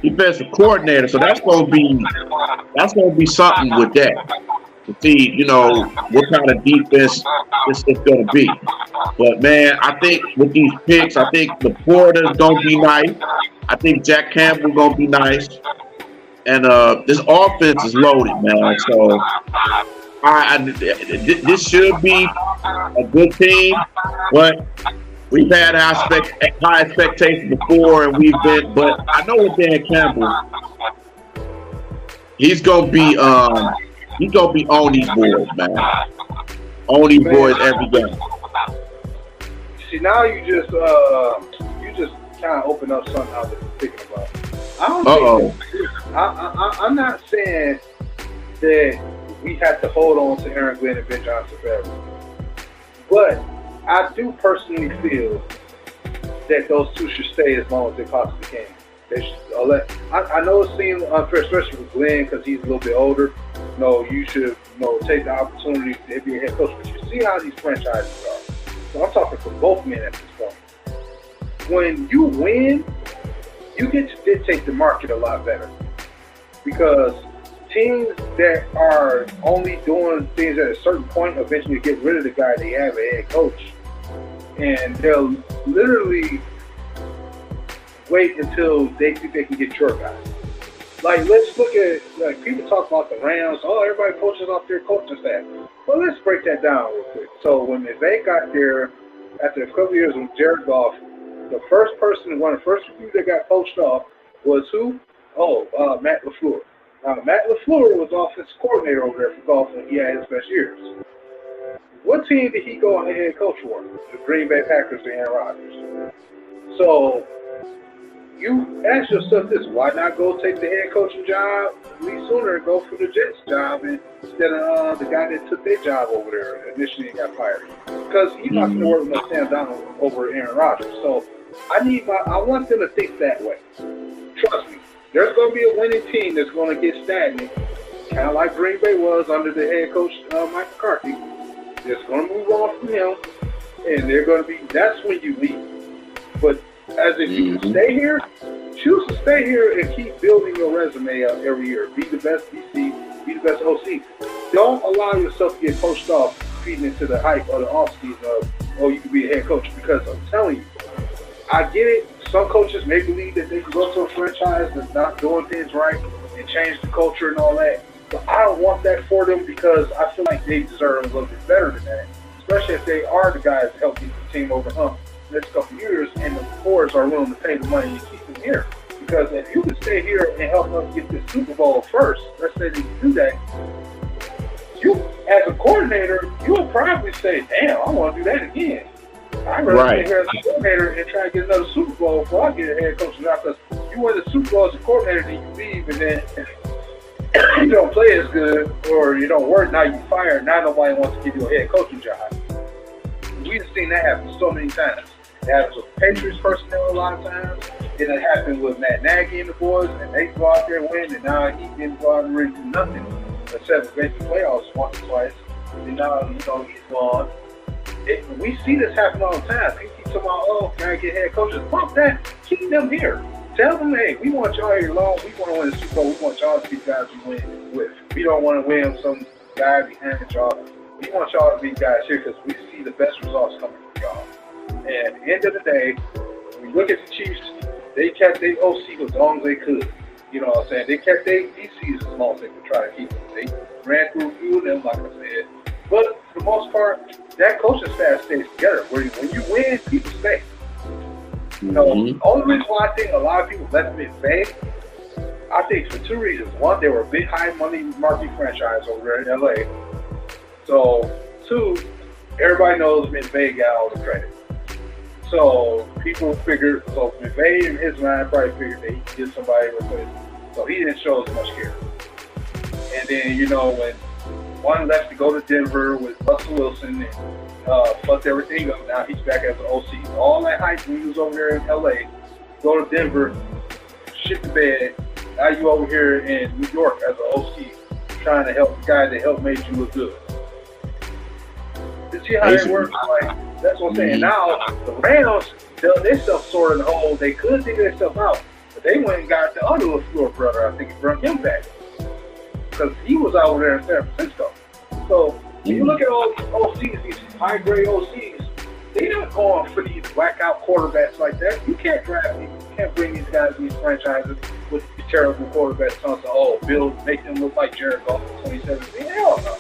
defensive coordinator, so that's gonna be something with that. To see, what kind of defense this is going to be. But, man, I think with these picks, I think LaPorta is going to be nice. I think Jack Campbell going to be nice. And this offense is loaded, man. So this should be a good team, but we've had high expectations before, and but I know with Dan Campbell, he's gonna be on these boys, man. On these boys every game. See, now you just kind of open up something I was thinking about. I don't think I'm not saying that we have to hold on to Aaron Glenn and Ben Johnson forever, but I do personally feel that those two should stay as long as they possibly can. They should I know it seems unfair, especially with Glenn, because he's a little bit older. No, you should take the opportunity to be a head coach. But you see how these franchises are. So I'm talking for both men at this point. When you win, you get to dictate the market a lot better. Because teams that are only doing things at a certain point eventually get rid of the guy they have a head coach. And they'll literally wait until they think they can get your guy. Like, let's look at, like, people talk about the Rams. Oh, everybody coaches off their coaching staff. Well, let's break that down real quick. So when McVay got there, after a couple of years with Jared Goff, the first person, one of the first few that got poached off was who? Matt LaFleur. Matt LaFleur was offensive coordinator over there for Goff when he had his best years. What team did he go on the head coach for? The Green Bay Packers and Aaron Rodgers. So you ask yourself this: why not go take the head coaching job at least sooner and go for the Jets job instead of the guy that took their job over there initially and got fired? Because he's not going to work with Sam Donald over Aaron Rodgers. So I want them to think that way. Trust me, there's going to be a winning team that's going to get stagnant, kind of like Green Bay was under the head coach Mike McCarthy. They're going to move on from him, and they're going to be. That's when you leave. But as if you can stay here, choose to stay here and keep building your resume up every year. Be the best DC, be the best OC. Don't allow yourself to get poached off feeding into the hype of the offseason of, you can be a head coach. Because I'm telling you, I get it. Some coaches may believe that they can go to a franchise that's not doing things right and change the culture and all that. But I don't want that for them because I feel like they deserve a little bit better than that, especially if they are the guys that help keep the team over hump next couple of years, and the boards are willing to pay the money to keep them here. Because if you can stay here and help us get this Super Bowl first, let's say they can do that, you, as a coordinator, you'll probably say, damn, I want to do that again. I'd rather stay here as a coordinator and try to get another Super Bowl before I get a head coaching job, because you win the Super Bowl as a coordinator, then you leave, and then you don't play as good, or you don't work, now you fire, now nobody wants to give you a head coaching job. We've seen that happen so many times. It happens with Patriots personnel a lot of times. It happened with Matt Nagy and the boys, and they go out there and win, and now he didn't go out and really do nothing except make the playoffs once or twice. And now, he's gone. We see this happen all the time. People keep talking about, can I get head coaches? Fuck that. Keep them here. Tell them, hey, we want y'all here long. We want to win the Super Bowl. We want y'all to be guys we win with. We don't want to win some guy behind y'all. We want y'all to be guys here because we see the best results coming from y'all. And at the end of the day, when we look at the Chiefs, they kept their OC as long as they could. You know what I'm saying? They kept their DCs as long as they could try to keep them. They ran through a few of them, like I said. But for the most part, that coaching staff stays together. When you win, people stay. You know, the only reason why I think a lot of people left McVay, I think for two reasons. One, they were a big high money market franchise over there in LA. So, two, everybody knows McVay got all the credit. So people figured, McVay in his mind probably figured that he could get somebody to replace him. So he didn't show as much care. And then, when one left to go to Denver with Russell Wilson and fucked everything up, now he's back as an OC. All that hype when he was over there in LA, go to Denver, shit the bed. Now you over here in New York as an OC, trying to help the guy that helped make you look good. You see how it works? Like, that's what I'm saying. Now, the Rams dug themselves sort of in the hole. They could figure themselves out, but they went and got the other LaFleur brother, I think, and brought him back. Because he was out there in San Francisco. So, when you look at all these OCs, these high-grade OCs, they're not going for these whack-out quarterbacks like that. You can't draft these. You can't bring these guys to these franchises with terrible quarterbacks telling us, oh, Bill, make them look like Jared Goff in 2017. Hell no.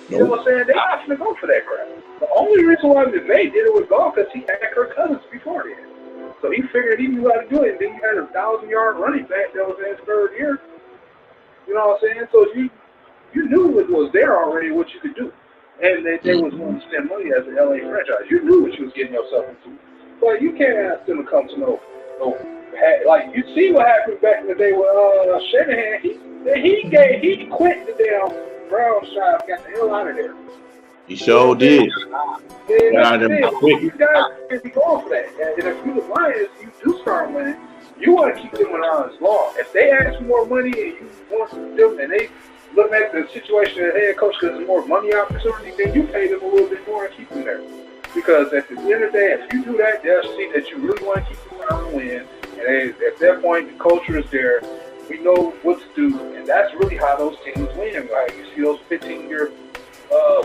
You know what I'm saying? They're not going to go for that crap. The only reason why McVay did it with Goff because he had Kirk Cousins before then. So he figured he knew how to do it. And then you had a 1,000-yard running back that was in his third year. You know what I'm saying? So you knew it was there already what you could do. And they was willing to spend money as an LA franchise. You knew what you was getting yourself into. But you can't ask them to come to no like you see what happened back in the day with Shanahan. He quit the damn Browns job, got the hell out of there. He sure did. Yeah, you guys can't be going for that. And if you the Lions, you do start winning. You want to keep them around as long. If they ask for more money and you want them, and they look at the situation of the head coach because there's more money opportunity, then you pay them a little bit more and keep them there. Because at the end of the day, if you do that, they'll see that you really want to keep them around and win. And at that point, the culture is there. We know what to do, and that's really how those teams win. Like you see those 15-year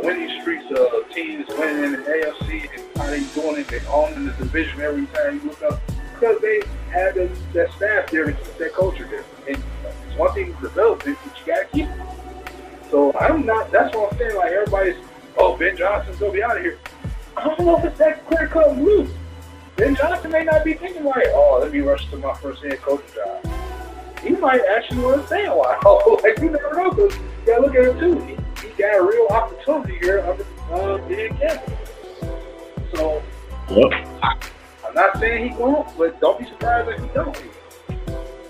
winning streaks of teams winning in the AFC, and how they doing it. They own in the division every time you look up because they had that staff there to keep that culture there. And it's one thing to develop it, but you got to keep it. So that's what I'm saying. Like everybody's, oh, Ben Johnson's gonna be out of here. I don't know if it's that clear cut loose. Ben Johnson may not be thinking like, oh, let me rush to my first head coaching job. He might actually want to stay a while. Like, you never know, because you got to look at him, too. He got a real opportunity here under Dan Campbell. So, I'm not saying he won't, but don't be surprised if he don't.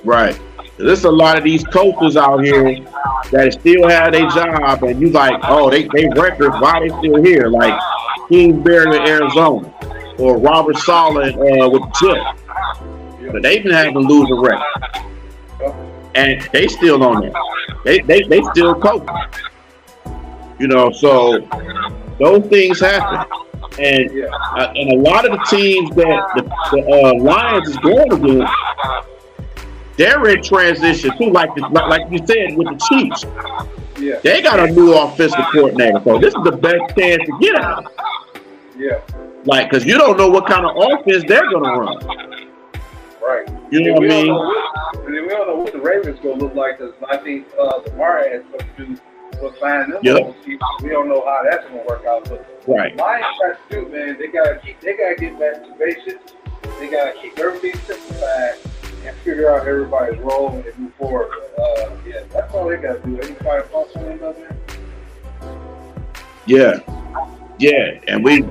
Right. There's a lot of these coaches out here that still have their job, and you like, oh, they records, why they still here? Like Kingsbury in Arizona, or Robert Saleh with the Chiefs. But they've been having to lose a record, and they still on there. They still coach. You know, so those things happen, and a lot of the teams that the Lions is going against, they're in transition too, like you said with the Chiefs. Yeah. They got a new offensive coordinator, so this is the best chance to get out. Yeah. Like, because you don't know what kind of offense they're going to run. Right. You know what I mean? We don't know what the Ravens going to look like, because I think Lamar has something to do with finding them. Yep. We don't know how that's going to work out. But Right. Lions got to do, man, they got to get back to basics. They got to keep everything simplified and figure out everybody's role when they move forward. That's all they got to do. Anybody thoughts on that, man? Yeah, and we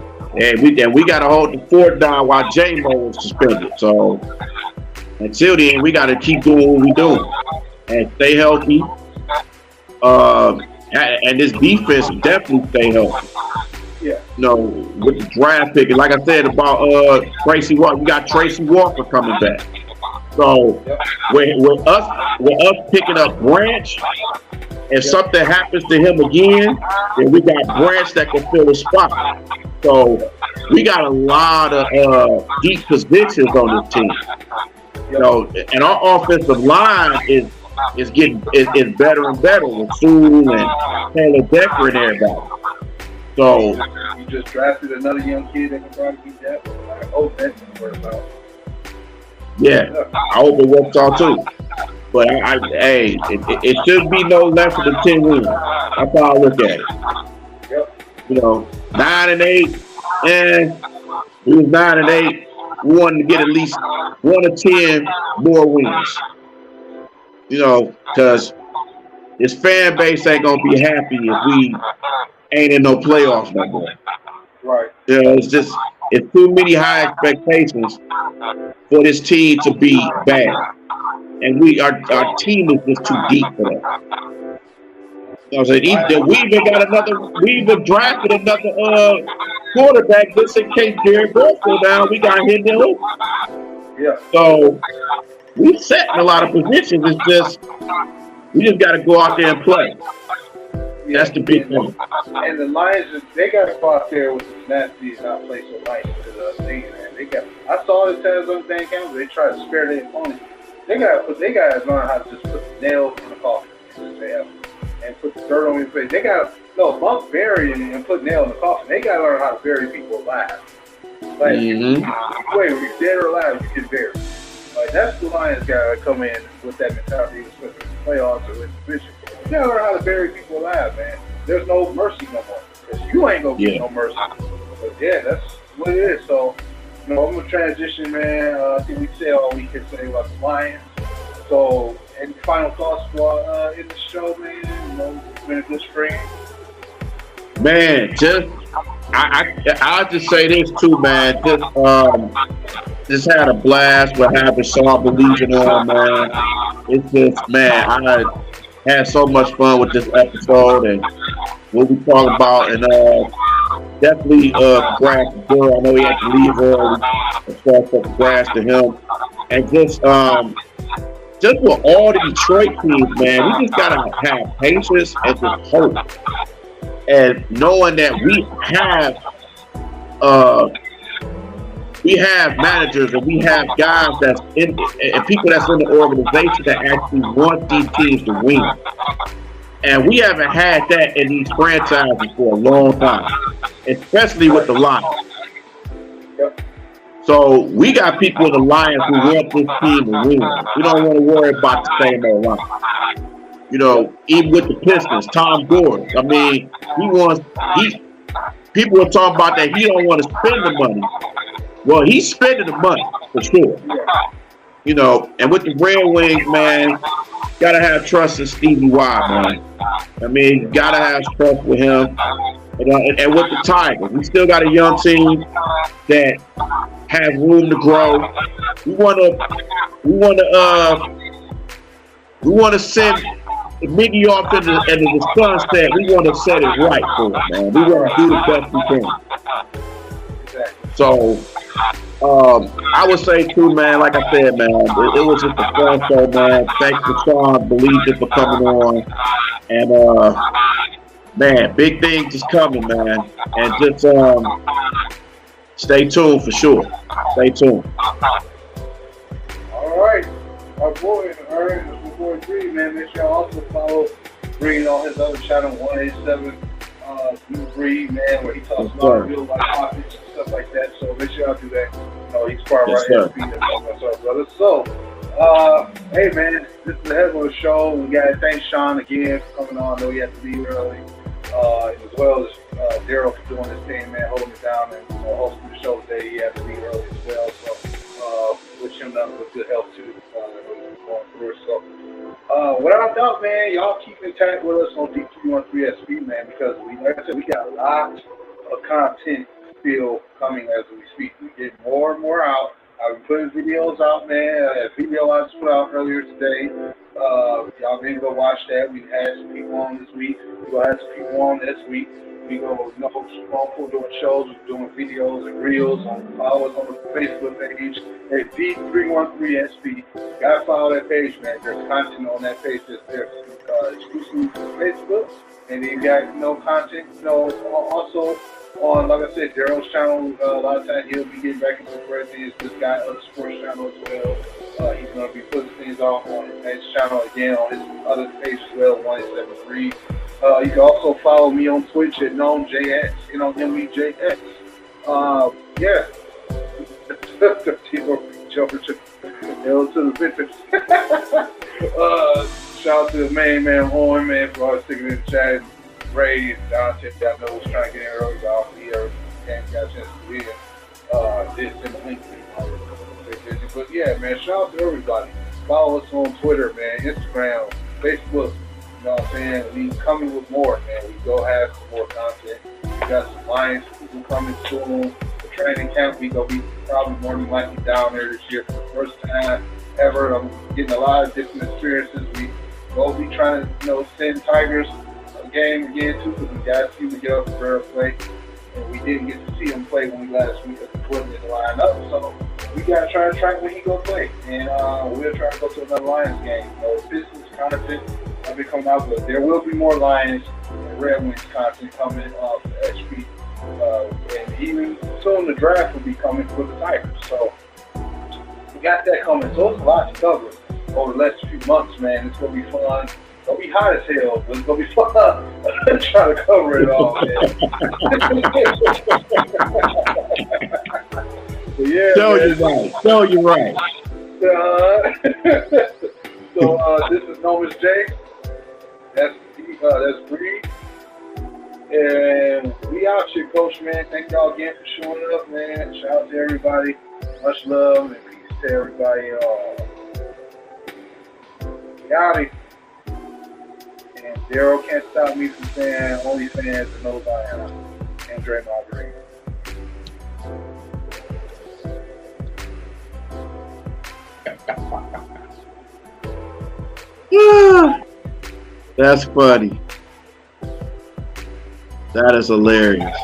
got to hold the fort down while J-Mo was suspended. So until then, we got to keep doing what we do and stay healthy. And this defense definitely stay healthy. Yeah. You know, with the draft pick, and like I said about Tracy Walker, we got Tracy Walker coming back. So with us picking up Branch, if something happens to him again, then we got Branch that can fill the spot. So we got a lot of deep positions on this team. You know, and our offensive line is getting better and better with Sewell and Taylor Decker and everybody. So you just drafted another young kid that can probably beat that. I hope that's what we're about. Yeah, I hope it works out too. But it should be no less than 10 wins. That's how I look at it. Yep. You know, 9-8, and we was 9-8. We wanted to get at least 1 or 10 more wins. You know, because this fan base ain't gonna be happy if we ain't in no playoffs no more. Right. You know, it's too many high expectations for this team to be bad. And our team is just too deep for that. You know what I'm saying? We even drafted another quarterback just in case Jared Goff go down. We got him there. Yeah. So we set in a lot of positions. It's just we just got to go out there and play. Yeah, that's the big thing. And the Lions, they got to go out there with the tenacity and not play so nice to the team, man. I saw the times on Dan Campbell, they try to spare their opponent. They got to learn how to just put the nail in the coffin and put the dirt on his face. They got to bump bury and put nail in the coffin. They got to learn how to bury people alive. Like, wait, when you're dead or alive, you can bury. Like, that's the Lions gotta come in with that mentality, especially in the playoffs or in the division. You gotta learn how to bury people alive, man. There's no mercy no more. Because you ain't gonna get no mercy. But yeah, that's what it is. So, I'm gonna transition, man. I think we said all we can say about the Lions. So, any final thoughts for in the show, man? It's been a good spring. Man, I'll just say this too, man. Just had a blast with having Sean Beligian on, man. It's just, man, I had so much fun with this episode and what we talk about, and definitely congrats to Bill. I know he had to leave early, so congrats to him. And just with all the Detroit teams, man, we just gotta have patience and just hope. And knowing that we have managers and we have guys that's in and people that's in the organization that actually want these teams to win. And we haven't had that in these franchises for a long time, especially with the Lions. So we got people in the Lions who want this team to win. We don't want to worry about the same old Lions. Even with the Pistons, Tom Gordon. I mean, people are talking about that he don't want to spend the money. Well, he's spending the money for sure. And with the Red Wings, man, gotta have trust in Stevie Y, man. I mean, gotta have trust with him. And with the Tigers, we still got a young team that has room to grow. We want to send Miggy off into the sunset. We want to set it right for him, man. We want to do the best we can. So, I would say too, man, like I said, man, it was just a fun show, man. Thanks to Sean Beligian for coming on. And, man, big things is coming, man. And just stay tuned for sure. Stay tuned. All right. Our boy, boy Bree, man, make sure y'all also follow Bree on his other channel, 187 Bree, man, where he talks about real life topics and stuff like that. So make sure y'all do that. He's part of our SP and what's up, brother. So, hey, man, this is a heck of a show. We got to thank Sean again for coming on. I know he had to leave early, as well as Daryl for doing his thing, man, holding it down and hosting the show today. He had to leave early as well. So, wish him nothing but good health too. Going through it. So, without a doubt, man, y'all keep in touch with us on D13XP, man, because like I said, we got a lot of content still coming as we speak. We get more and more out. I've been putting videos out, man. A video I just put out earlier today. Y'all need to go watch that. We had some people on this week. We'll have some people on this week. We go, people doing shows, doing videos and reels. Follow us on the Facebook page at D13XP. Gotta follow that page, man. There's content on that page that's there exclusively for Facebook. And then you got content, also on, like I said, Daryl's channel. A lot of times he'll be getting back into Brazil. This guy on the sports channel as well. He's gonna be putting things off on his channel again on his other page as well, 173. You can also follow me on Twitch at KnownJX, NOMEJX. Yeah. Jumping to the victims. Shout out to the main man, Horn, man, for always sticking in the chat. Ray and Dante, I know was trying to get in early, but off the air, got a chance to be in. Did send a link to him. But yeah, man, shout out to everybody. Follow us on Twitter, man, Instagram, Facebook. You know what I'm saying? We coming with more, man. We go have some more content. We got some Lions people coming soon. The training camp, we gonna be probably more than likely down there this year for the first time ever. I'm getting a lot of different experiences. We will be trying to, send Tigers a game again too, because we got to see them get up for fair play. And we didn't get to see him play last week because he wasn't in the lineup. So we got to try to track when he go play. And we'll try to go to another Lions game. Business content I've been coming out with. There will be more Lions and Red Wings content coming off the HP. And even soon the draft will be coming for the Tigers. So we got that coming. So it's a lot to cover over the last few months, man. It's going to be fun. It's going to be hot as hell, but it's going to be fun trying to cover it all, man. Yeah, Show you right. So this is Nomus J. That's Breed. And we out here, Coach, man. Thank y'all again for showing up, man. Shout out to everybody. Much love and peace to everybody. Yachty. And Daryl can't stop me from saying OnlyFans and no Diana. And Draymond Green. That's funny. That is hilarious.